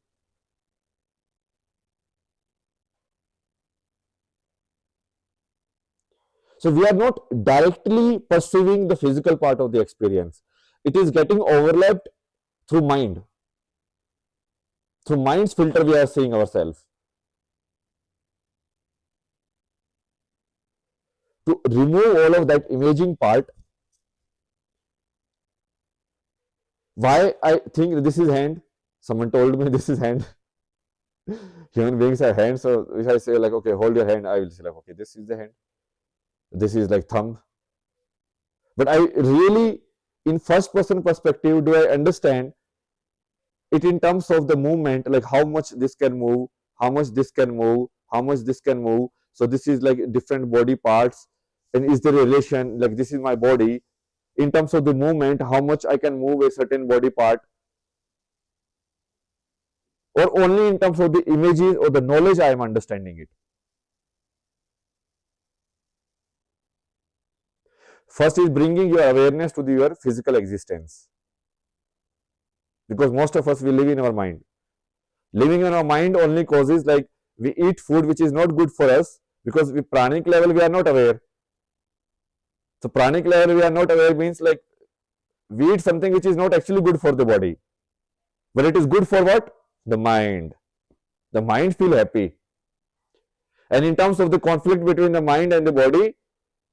So we are not directly perceiving the physical part of the experience. It is getting overlapped through mind. Through mind's filter we are seeing ourselves. To remove all of that imaging part, why I think this is hand, someone told me this is hand. Human beings have hands, so if I say like, okay, hold your hand, I will say like, okay, this is the hand, this is like thumb. But I really, in first person perspective, do I understand it in terms of the movement, like how much this can move, how much this can move, how much this can move. So this is like different body parts, and is there a relation, like this is my body, in terms of the movement, how much I can move a certain body part, or only in terms of the images or the knowledge I am understanding it. First is bringing your awareness to your physical existence, because most of us, we live in our mind. Living in our mind only causes, like, we eat food which is not good for us because we pranic level we are not aware. So pranic level we are not aware means like we eat something which is not actually good for the body, but it is good for what? The mind. The mind feel happy. And in terms of the conflict between the mind and the body,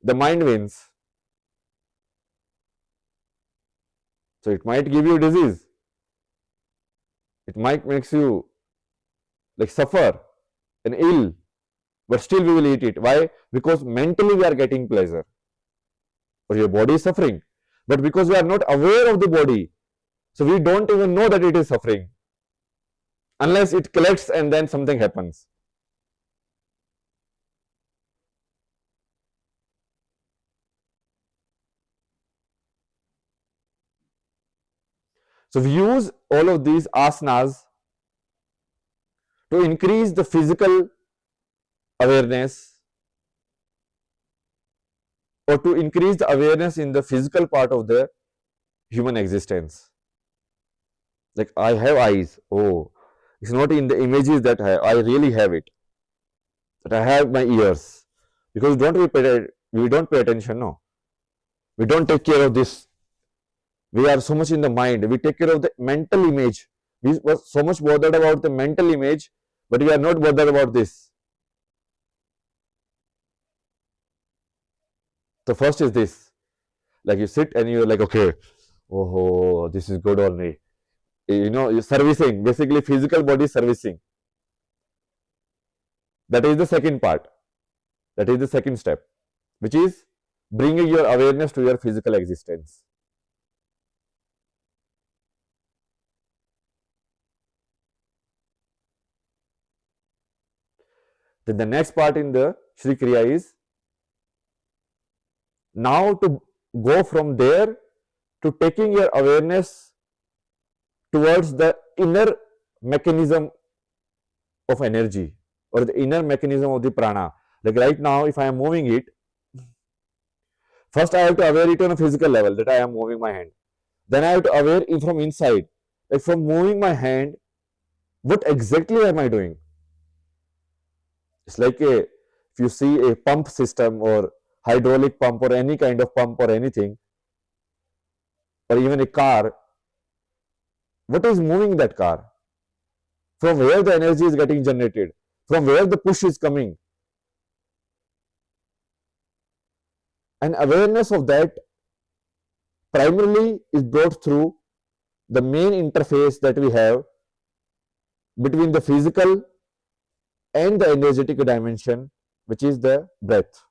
the mind wins. So it might give you disease. It might makes you like suffer and ill, but still we will eat it. Why? Because mentally we are getting pleasure, or your body is suffering. But because we are not aware of the body, so we don't even know that it is suffering, unless it collects and then something happens. So we use all of these asanas to increase the physical awareness, or to increase the awareness in the physical part of the human existence. Like I have eyes. Oh, it's not in the images that I really have it. That I have my ears. Because we don't pay attention, no. We don't take care of this. We are so much in the mind. We take care of the mental image. We were so much bothered about the mental image, but we are not bothered about this. So first is this. Like you sit and you're like, okay, oh, this is good only. You know, you're servicing, basically physical body servicing. That is the second part. That is the second step, which is bringing your awareness to your physical existence. Then the next part in the Shree Kriya is now to go from there to taking your awareness towards the inner mechanism of energy or the inner mechanism of the prana. Like right now, if I am moving it, first I have to aware it on a physical level that I am moving my hand. Then I have to aware it from inside. Like from moving my hand, what exactly am I doing? It's like if you see a pump system or hydraulic pump or any kind of pump or anything, or even a car, what is moving that car? From where the energy is getting generated? From where the push is coming? And awareness of that primarily is brought through the main interface that we have between the physical and the energetic dimension, which is the breath.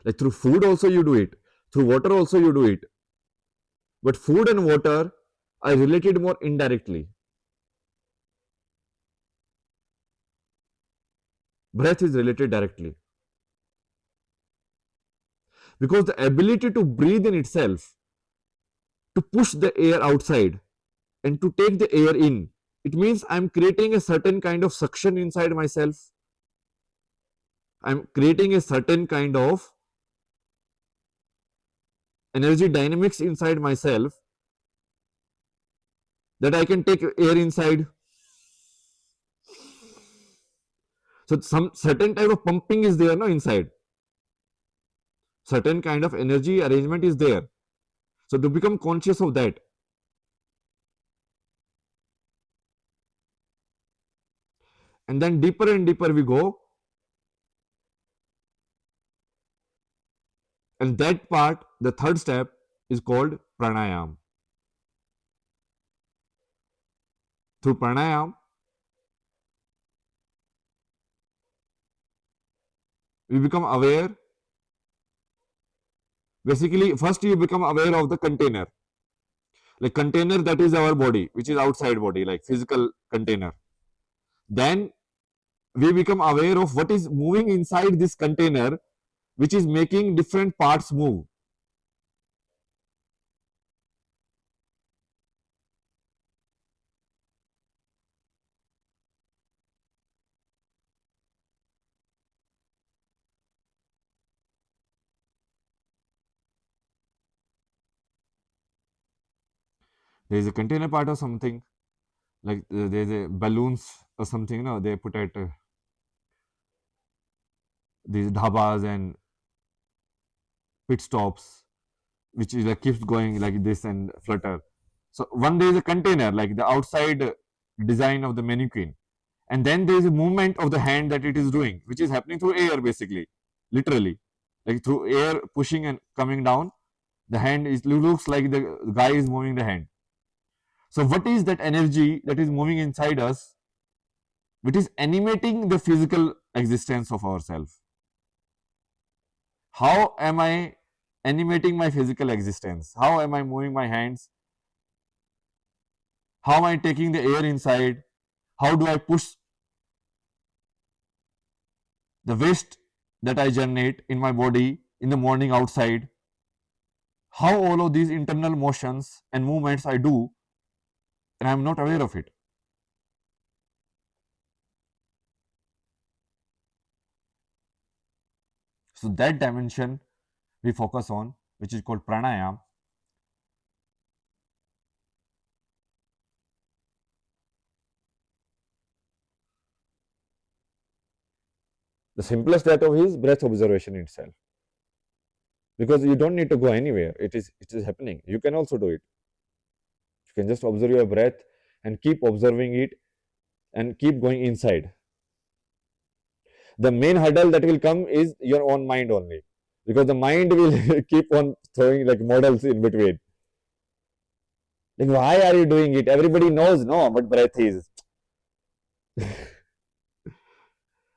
Like through food also you do it, through water also you do it. But food and water are related more indirectly. Breath is related directly. Because the ability to breathe in itself, to push the air outside and to take the air in, it means I'm creating a certain kind of suction inside myself. I'm creating a certain kind of energy dynamics inside myself that I can take air inside. So some certain type of pumping is there, no, inside. Certain kind of energy arrangement is there. So to become conscious of that. And then deeper and deeper we go. And that part, the third step, is called Pranayam. Through Pranayam, we become aware. Basically, first you become aware of the container. Like container, that is our body, which is outside body, like physical container. Then we become aware of what is moving inside this container, which is making different parts move. There is a container part of something, like there is a balloons or something, you know, they put at these dhabas and pit stops, which is like keeps going like this and flutter. So one there is a container, like the outside design of the mannequin, and then there is a movement of the hand that it is doing, which is happening through air, basically, literally, like through air pushing and coming down. The hand is looks like the guy is moving the hand. So what is that energy that is moving inside us, which is animating the physical existence of ourselves? How am I animating my physical existence? How am I moving my hands? How am I taking the air inside? How do I push the waste that I generate in my body in the morning outside, how all of these internal motions and movements I do, and I'm not aware of it. So that dimension we focus on, which is called pranayam. The simplest that of is breath observation itself, because you don't need to go anywhere. It is happening. You can also do it. You can just observe your breath and keep observing it and keep going inside. The main hurdle that will come is your own mind only, because the mind will keep on throwing like models in between. Like, why are you doing it? Everybody knows, no, what breath is.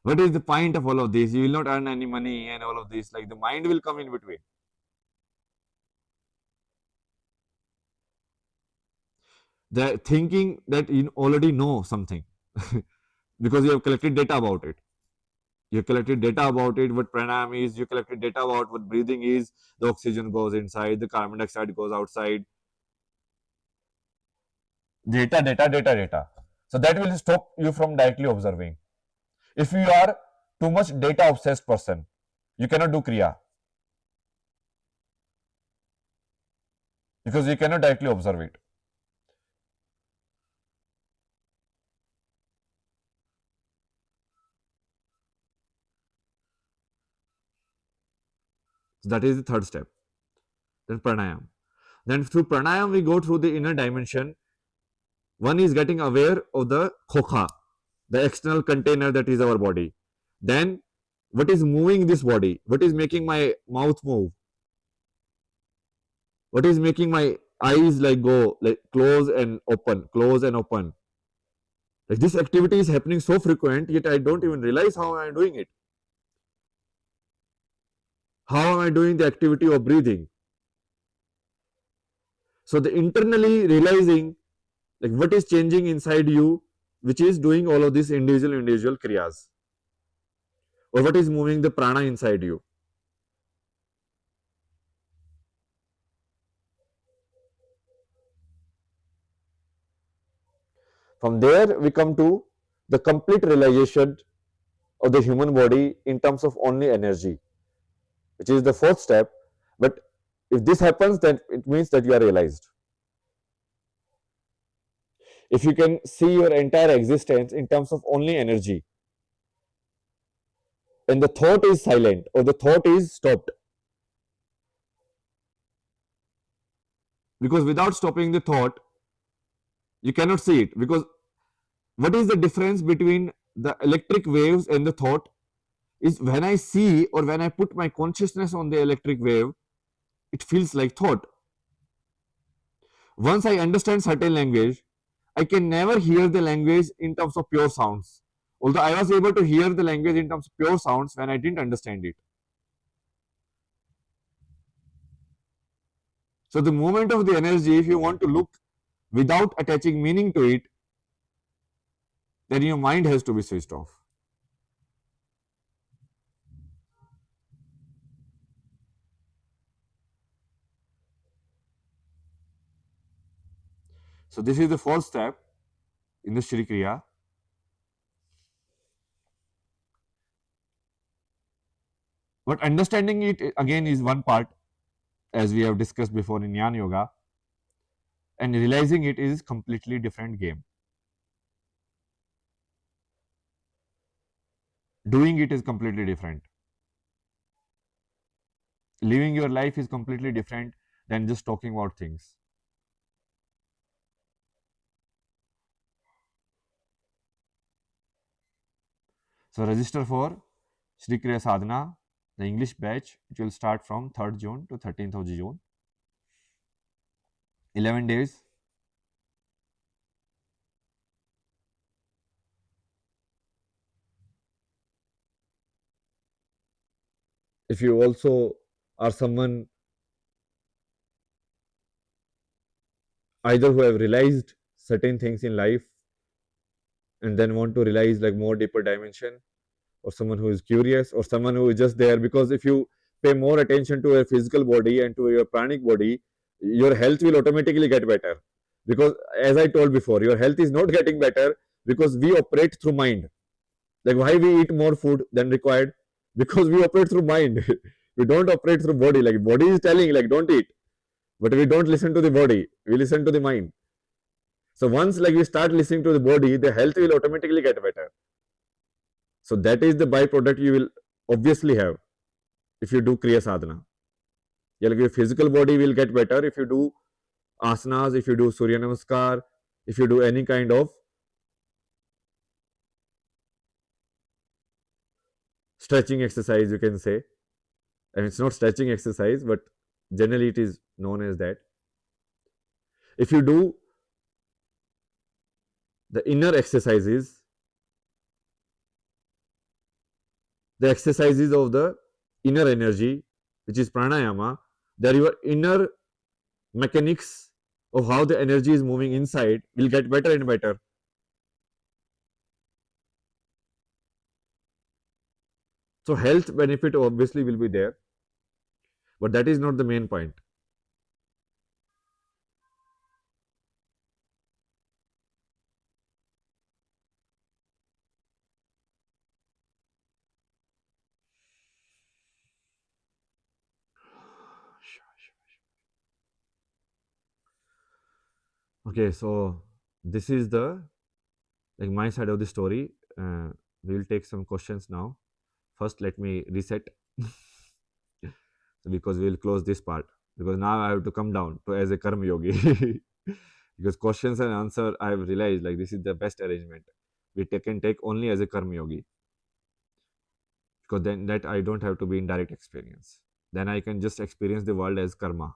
What is the point of all of this? You will not earn any money and all of this. Like, the mind will come in between. They're thinking that you already know something because you have collected data about it. You collected data about it, what pranayam is, you collected data about what breathing is, the oxygen goes inside, the carbon dioxide goes outside. Data. So that will stop you from directly observing. If you are too much data obsessed person, you cannot do kriya, because you cannot directly observe it. So that is the third step. Then pranayam. Then through pranayam, we go through the inner dimension. One is getting aware of the khokha, the external container that is our body. Then what is moving this body? What is making my mouth move? What is making my eyes like go like close and open, close and open? Like, this activity is happening so frequent, yet I don't even realize how I am doing it. How am I doing the activity of breathing? So the internally realizing like what is changing inside you, which is doing all of these individual kriyas, or what is moving the prana inside you. From there, we come to the complete realization of the human body in terms of only energy, which is the fourth step. But if this happens, then it means that you are realized. If you can see your entire existence in terms of only energy, and the thought is silent or the thought is stopped, because without stopping the thought, you cannot see it. Because what is the difference between the electric waves and the thought is, when I see or when I put my consciousness on the electric wave, it feels like thought. Once I understand certain language, I can never hear the language in terms of pure sounds. Although I was able to hear the language in terms of pure sounds when I didn't understand it. So the movement of the energy, if you want to look without attaching meaning to it, then your mind has to be switched off. So this is the fourth step in the Shree Kriya. But understanding it again is one part, as we have discussed before in Jnana Yoga, and realizing it is completely different game. Doing it is completely different. Living your life is completely different than just talking about things. So register for Shree Kriya Sadhana, the English batch, which will start from 3rd June to 13th of June. 11 days. If you also are someone either who have realized certain things in life and then want to realize like more deeper dimension, or someone who is curious, or someone who is just there, because if you pay more attention to your physical body and to your pranic body, your health will automatically get better. Because as I told before, your health is not getting better because we operate through mind. Like why we eat more food than required? Because we operate through mind. We don't operate through body. Like body is telling like don't eat, but we don't listen to the body. We listen to the mind. So once like we start listening to the body, the health will automatically get better. So that is the byproduct you will obviously have if you do Kriya Sadhana. Yeah, like your physical body will get better if you do asanas, if you do Surya Namaskar, if you do any kind of stretching exercise, you can say. And it's not stretching exercise, but generally it is known as that. If you do the inner exercises, the exercises of the inner energy, which is pranayama, there your inner mechanics of how the energy is moving inside will get better and better. So health benefit obviously will be there, but that is not the main point. Okay, so this is the like my side of the story. We will take some questions now. First, let me reset because we will close this part because now I have to come down to as a karma yogi because questions and answer I have realized like this is the best arrangement. We can take only as a karma yogi because then that I don't have to be in direct experience. Then I can just experience the world as karma,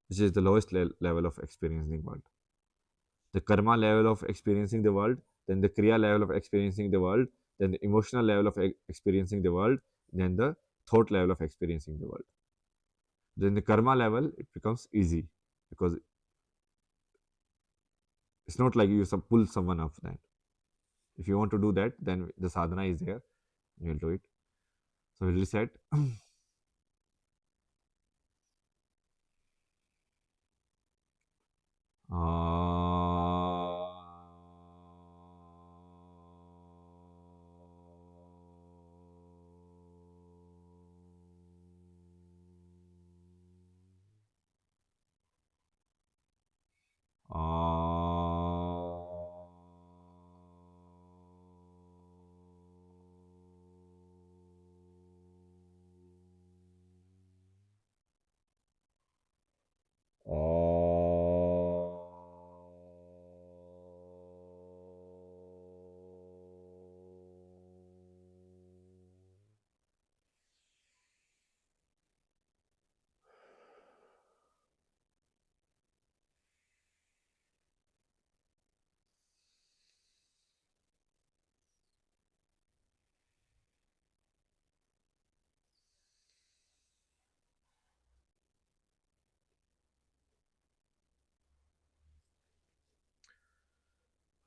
which is the lowest level of experiencing world. The karma level of experiencing the world, then the kriya level of experiencing the world, then the emotional level of experiencing the world, then the thought level of experiencing the world. Then the karma level, it becomes easy because it's not like you pull someone up then. If you want to do that, then the sadhana is there, you will do it. So we'll reset.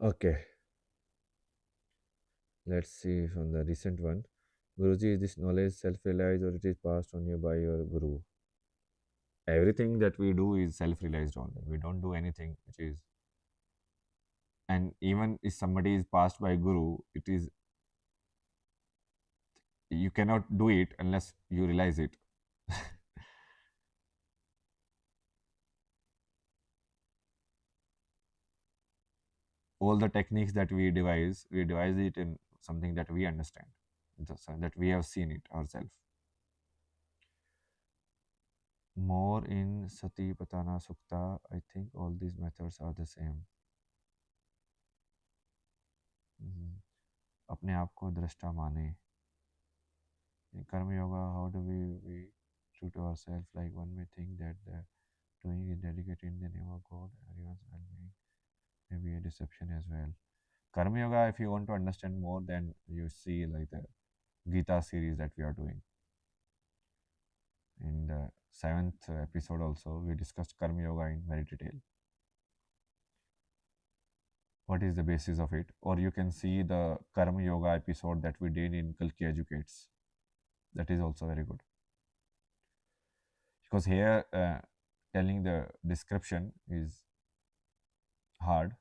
Okay, let's see from the recent one. Guruji, is this knowledge self-realized or it is passed on you by your guru? Everything that we do is self-realized only. We don't do anything which is, and even if somebody is passed by guru, it is, you cannot do it unless you realize it. All the techniques that we devise it in something that we understand, that we have seen it ourselves. More in Sati Patana Sukta, I think all these methods are the same. अपने आप को दृष्टा माने. In Karma Yoga, how do we true to ourselves? Like one may think that the doing is dedicated in the name of God, everyone's well-being, may be a deception as well. Karma Yoga, if you want to understand more, then you see like the Gita series that we are doing. In the 7th episode also, we discussed Karma Yoga in very detail. What is the basis of it? Or you can see the Karma Yoga episode that we did in Kalki Educates. That is also very good. because here telling the description is hard.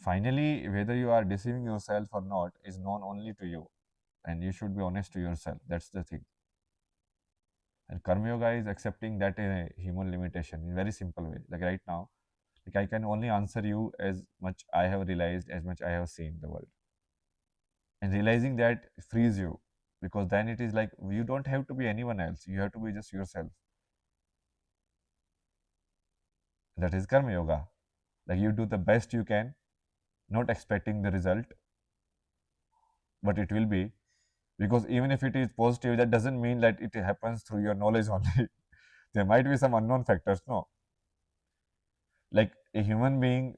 Finally, whether you are deceiving yourself or not is known only to you, and you should be honest to yourself. That's the thing. And Karma Yoga is accepting that a human limitation in a very simple way. Like right now, like I can only answer you as much I have realized, as much I have seen the world. And realizing that frees you, because then it is like you don't have to be anyone else. You have to be just yourself. That is Karma Yoga. Like you do the best you can, not expecting the result, but it will be. Because even if it is positive, that doesn't mean that it happens through your knowledge only. There might be some unknown factors, no? Like a human being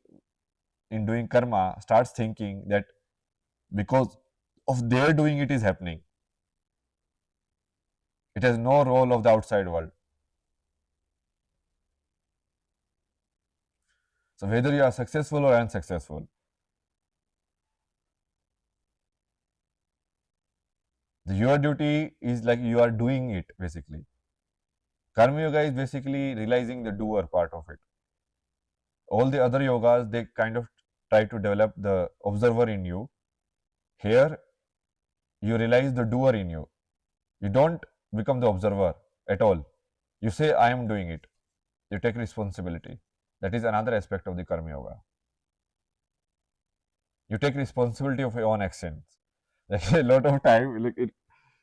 in doing karma starts thinking that because of their doing it is happening. It has no role of the outside world. So whether you are successful or unsuccessful, your duty is like you are doing it basically. Karma yoga is basically realizing the doer part of it. All the other yogas, they kind of try to develop the observer in you. Here, you realize the doer in you. You don't become the observer at all. You say, I am doing it. You take responsibility. That is another aspect of the Karma Yoga. You take responsibility of your own actions. Like a lot of time, like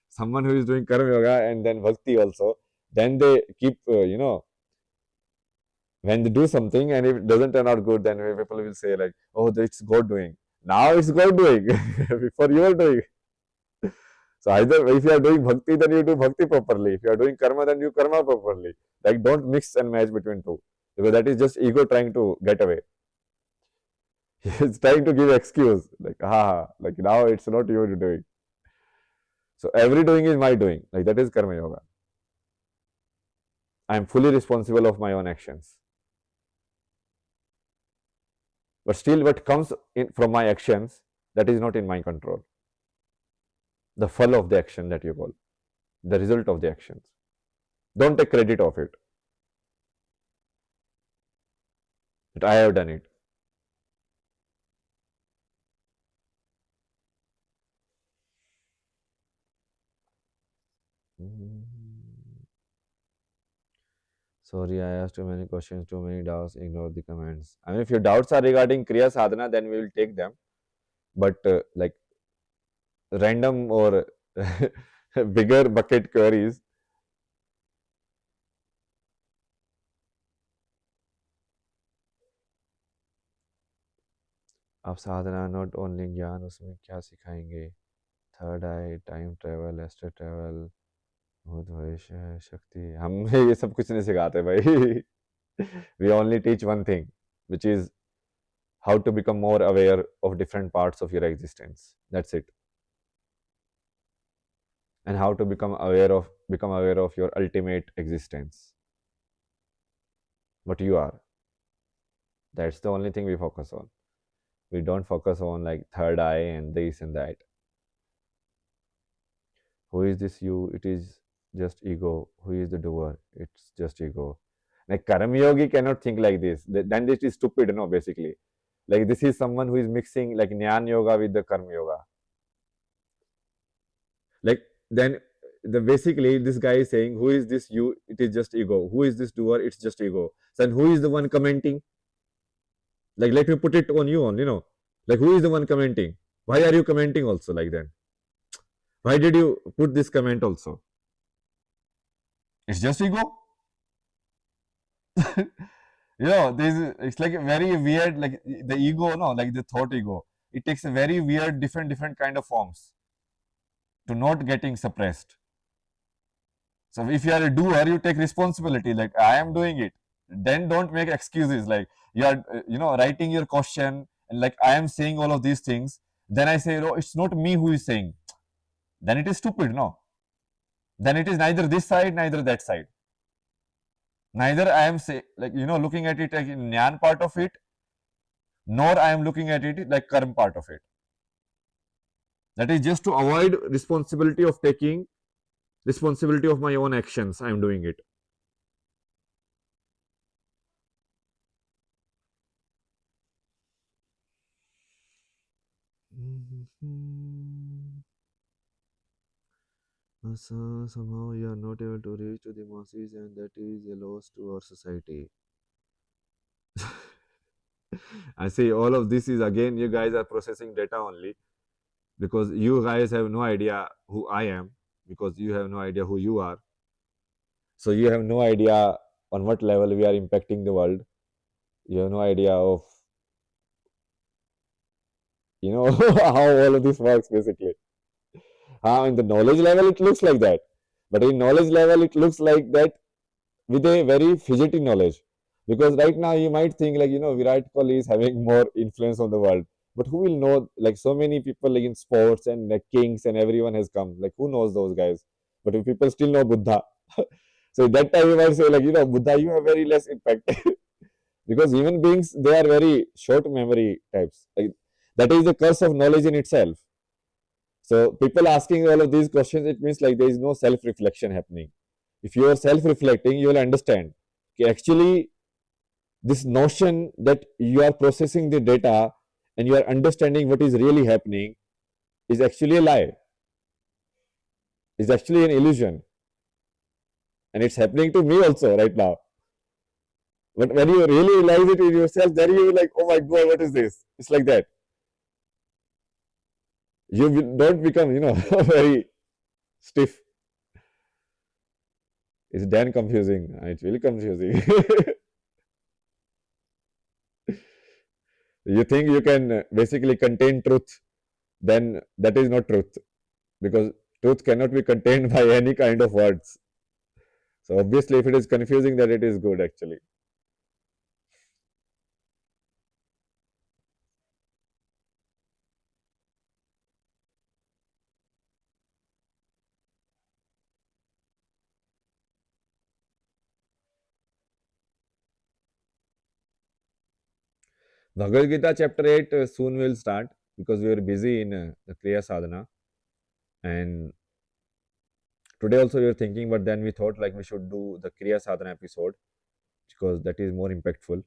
someone who is doing Karma Yoga and then Bhakti also, then they keep, when they do something and if it doesn't turn out good, then people will say like, oh, it's God doing. Now it's God doing. Before you are doing. So either if you are doing Bhakti, then you do Bhakti properly. If you are doing Karma, then you Karma properly. Like don't mix and match between two. Because that is just ego trying to get away. It's trying to give excuse. Like, like now it's not you doing. So every doing is my doing. Like that is Karma Yoga. I am fully responsible of my own actions. But still what comes in from my actions, that is not in my control. The fall of the action that you call, the result of the actions. Don't take credit of it. But I have done it. Sorry, I asked too many questions, too many doubts, ignore the comments. I mean, if your doubts are regarding Kriya Sadhana, then we will take them. But like random or bigger bucket queries, अब साधना not only ज्ञान, उसमें क्या सिखाएंगे? Third आई, time travel, astral travel, भूत भविष्य, शक्ति. हमें ये सब कुछ नहीं सिखाते भाई. We only teach one thing, which is how to become more aware of different parts of your existence. That's it. And how to become aware of your ultimate existence. What you are. That's the only thing we focus on. We don't focus on like third eye and this and that. Who is this you? It is just ego. Who is the doer? It's just ego. Like Karma Yogi cannot think like this. Then it is stupid, basically. Like this is someone who is mixing like Jnana Yoga with the Karma Yoga. Like then basically this guy is saying, who is this you? It is just ego. Who is this doer? It's just ego. Then who is the one commenting? Like let me put it on you on, like who is the one commenting? Why are you commenting also like that? Why did you put this comment also? It's just ego. It's like a very weird, like the ego, like the thought ego. It takes a very weird, different kind of forms to not getting suppressed. So if you are a doer, you take responsibility. Like I am doing it. Then don't make excuses. Like you are, writing your question and like I am saying all of these things. Then I say, no, it's not me who is saying. Then it is stupid, no? Then it is neither this side, neither that side. Neither I am looking at it like in Jnana part of it, nor I am looking at it like Karma part of it. That is just to avoid responsibility of taking responsibility of my own actions. I am doing it. Somehow you are not able to reach to the masses, and that is a loss to our society. I say all of this is again, you guys are processing data only, because you guys have no idea who I am, because you have no idea who you are. So you have no idea on what level we are impacting the world. You have no idea of, how all of this works basically. In the knowledge level, it looks like that. But in knowledge level, it looks like that with a very fidgety knowledge. Because right now you might think like, Virat Kohli is having more influence on the world. But who will know, like so many people like in sports and like kings and everyone has come. Like who knows those guys? But if people still know Buddha. So that time you might say like, Buddha, you have very less impact. Because human beings, they are very short memory types. Like, that is the curse of knowledge in itself. So people asking all of these questions, it means like there is no self-reflection happening. If you are self-reflecting, you will understand. Okay, actually, this notion that you are processing the data and you are understanding what is really happening is actually a lie. Is actually an illusion. And it's happening to me also right now. But when you really realize it in yourself, then you like, oh my God, what is this? It's like that. You don't become, very stiff. It's damn confusing. It's really confusing. You think you can basically contain truth, then that is not truth, because truth cannot be contained by any kind of words. So obviously, if it is confusing, then it is good actually. Bhagavad Gita chapter 8 soon will start, because we are busy in the Kriya Sadhana. And today also we were thinking, but then we thought like we should do the Kriya Sadhana episode, because that is more impactful.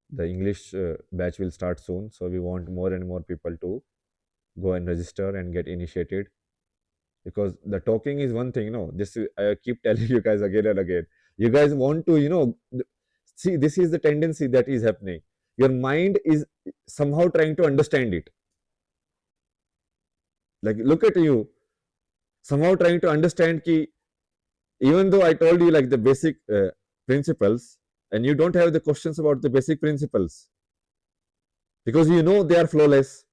The English batch will start soon, so we want more and more people to go and register and get initiated. Because the talking is one thing, this is, I keep telling you guys again and again. You guys want to, see, this is the tendency that is happening. Your mind is somehow trying to understand it. Like, look at you, somehow trying to understand ki, even though I told you like the basic principles, and you don't have the questions about the basic principles, because they are flawless.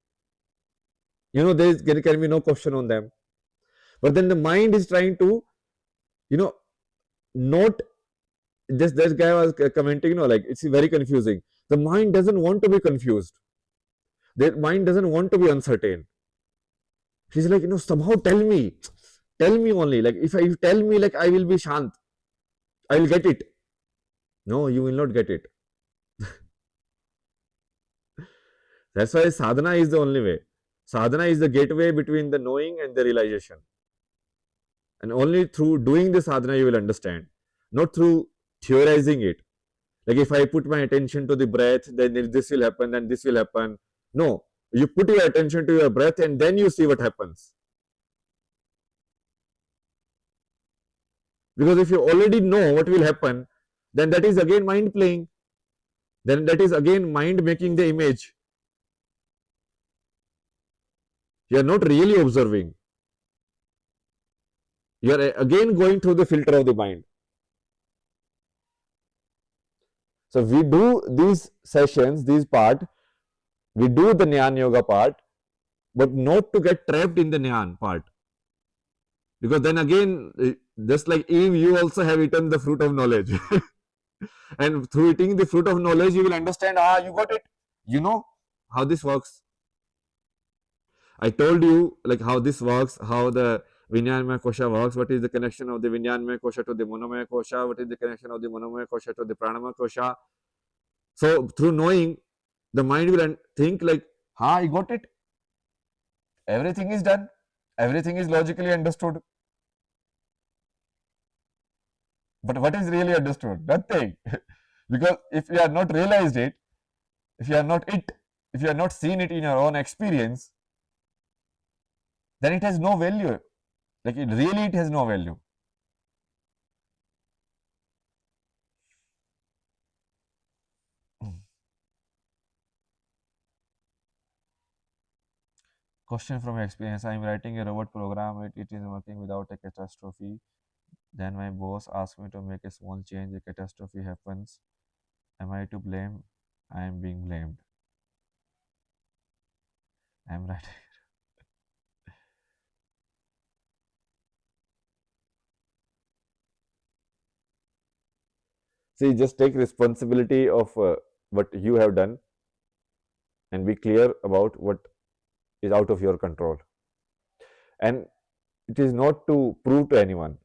There can be no question on them. But then the mind is trying to, not just, this guy was commenting, like it's very confusing. The mind doesn't want to be confused. The mind doesn't want to be uncertain. He's like, somehow tell me only. Like if you tell me, like I will be shant, I will get it. No, you will not get it. That's why sadhana is the only way. Sadhana is the gateway between the knowing and the realization. And only through doing the sadhana you will understand, not through theorizing it. Like if I put my attention to the breath, then this will happen, then this will happen. No, you put your attention to your breath and then you see what happens. Because if you already know what will happen, then that is again mind playing. Then that is again mind making the image. You are not really observing. You are again going through the filter of the mind. So we do these sessions, these part, we do the Jnana Yoga part, but not to get trapped in the Jnana part. Because then again, just like Eve, you also have eaten the fruit of knowledge. And through eating the fruit of knowledge, you will understand, you got it. You know how this works. I told you like how this works, how the Vinyanmaya Kosha works, what is the connection of the Vinyanmaya Kosha to the Monomaya Kosha, what is the connection of the Monomaya Kosha to the Pranamaya Kosha. So through knowing, the mind will think like, I got it. Everything is done. Everything is logically understood. But what is really understood? Nothing. Because if you have not realized it, if you are not it, if you have not seen it in your own experience, then it has no value. Like it has no value. Question from experience. I am writing a robot program. It is working without a catastrophe. Then my boss asked me to make a small change. A catastrophe happens. Am I to blame? I am being blamed. I am writing. See, just take responsibility of what you have done and be clear about what is out of your control. And it is not to prove to anyone.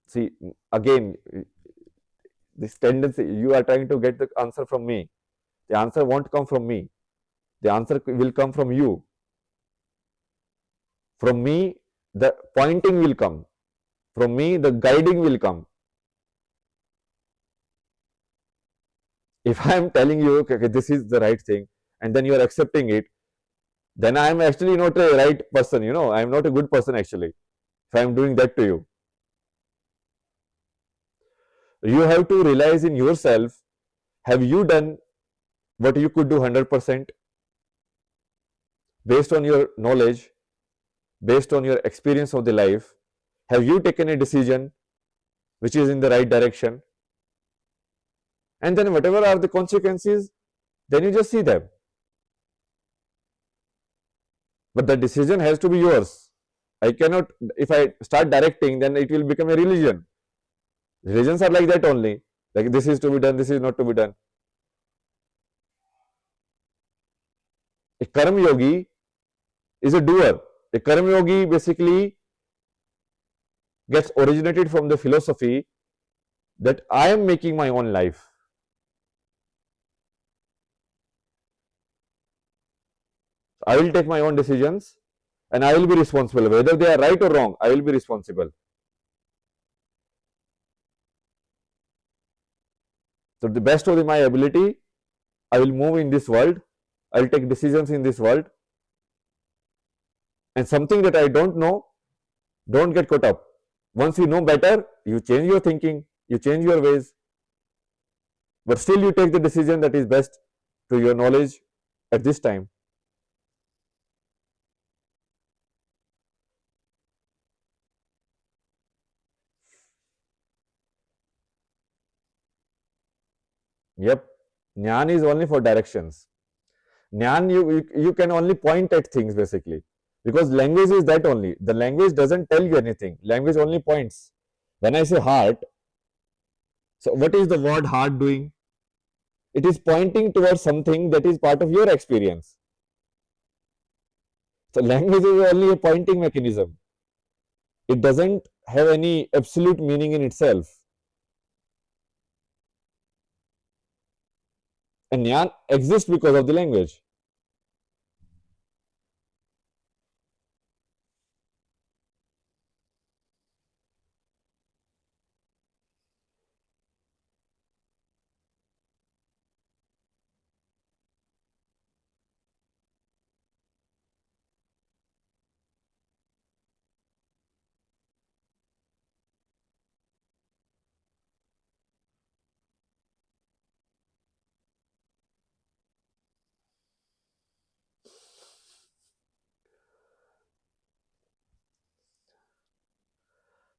See, again, this tendency, you are trying to get the answer from me. The answer won't come from me. The answer will come from you. From me, the pointing will come. From me, the guiding will come. If I am telling you, okay, this is the right thing, and then you are accepting it, then I am actually not a right person, I am not a good person actually, if I am doing that to you. You have to realize in yourself, have you done what you could do 100% based on your knowledge, based on your experience of the life? Have you taken a decision which is in the right direction? And then whatever are the consequences, then you just see them. But the decision has to be yours. I cannot, if I start directing, then it will become a religion. Religions are like that only. Like this is to be done, this is not to be done. A karma yogi is a doer. A karma yogi basically gets originated from the philosophy that I am making my own life. I will take my own decisions and I will be responsible. Whether they are right or wrong, I will be responsible. So, the best of my ability, I will move in this world. I will take decisions in this world. And something that I don't know, don't get caught up. Once you know better, you change your thinking, you change your ways. But still you take the decision that is best to your knowledge at this time. Yep, Jnana is only for directions. Jnana, you can only point at things basically, because language is that only. The language doesn't tell you anything. Language only points. When I say heart, so what is the word heart doing? It is pointing towards something that is part of your experience. So language is only a pointing mechanism. It doesn't have any absolute meaning in itself. And Jnana exists because of the language.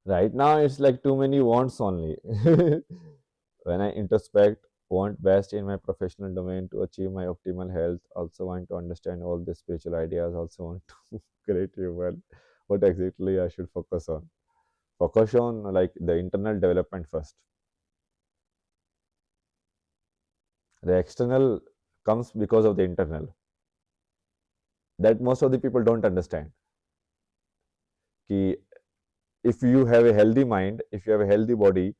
Right now, it's like too many wants only. When I introspect, want best in my professional domain to achieve my optimal health, also want to understand all the spiritual ideas, also want to create human. What exactly I should focus on? Focus on like the internal development first. The external comes because of the internal. That most of the people don't understand. Ki if you have a healthy mind, if you have a healthy body,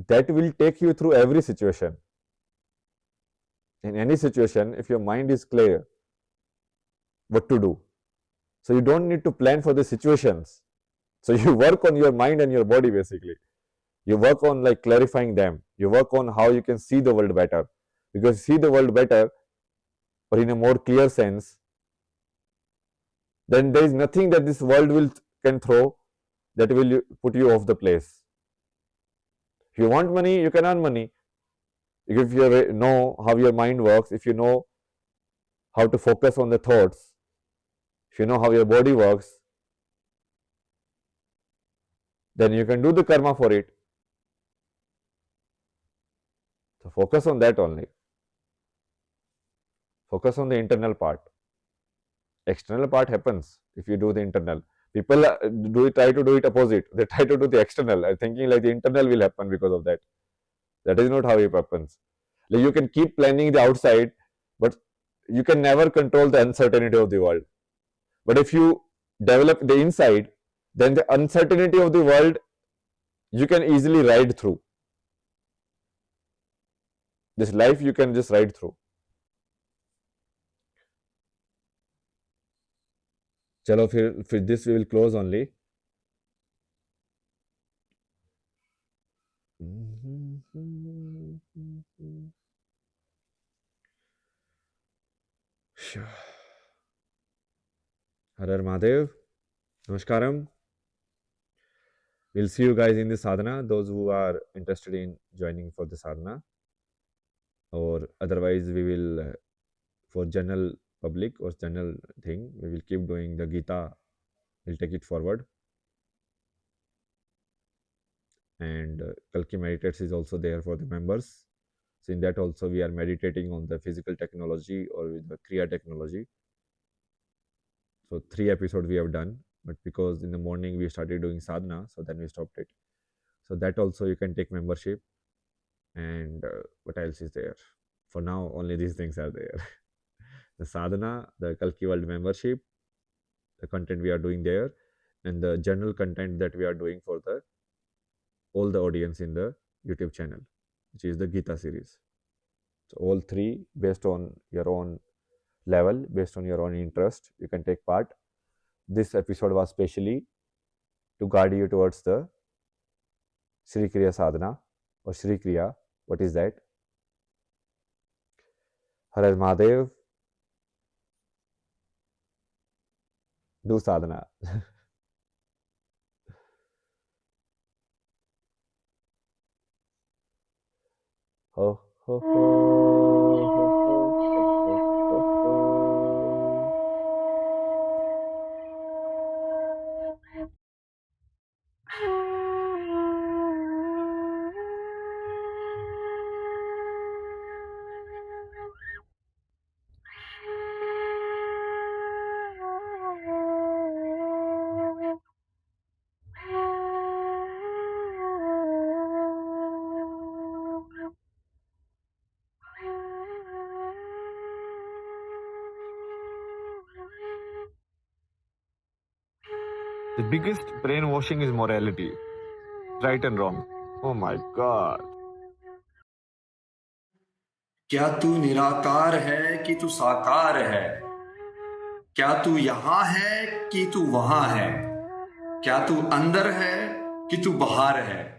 that will take you through every situation. In any situation, if your mind is clear what to do, so you don't need to plan for the situations. So you work on your mind and your body basically. You work on like clarifying them. You work on how you can see the world better. Because see the world better or in a more clear sense, then there is nothing that this world can throw that will put you off the place. If you want money, you can earn money. If you know how your mind works, if you know how to focus on the thoughts, if you know how your body works, then you can do the karma for it. So focus on that only. Focus on the internal part. External part happens if you do the internal. People try to do it opposite. They try to do the external, thinking like the internal will happen because of that. That is not how it happens. Like you can keep planning the outside, but you can never control the uncertainty of the world. But if you develop the inside, then the uncertainty of the world you can easily ride through. This life you can just ride through. चलो फिर this we will close only. Har Har Mahadev. Namaskaram. We'll see you guys in the sadhana, those who are interested in joining for the sadhana. Or otherwise we will, for general public or general thing, we will keep doing the Gita. We'll take it forward. And Kalki Meditates is also there for the members. So in that also we are meditating on the physical technology or with the Kriya technology. So 3 episodes we have done, but because in the morning we started doing sadhana, so then we stopped it. So that also you can take membership. And what else is there? For now, only these things are there. The sadhana, the Kalki World membership, the content we are doing there, and the general content that we are doing for all the audience in the YouTube channel, which is the Gita series. So all 3 based on your own level, based on your own interest, you can take part. This episode was specially to guide you towards the Shree Kriya Sadhana or Shree Kriya. What is that? Har Har Mahadev. Do sadhana. Ho, ho, ho. The biggest brainwashing is morality. Right and wrong. Oh my God. क्या तू निराकार है कि तू साकार है? क्या तू यहाँ है कि तू वहां है? क्या तू अंदर है कि तू बाहर है?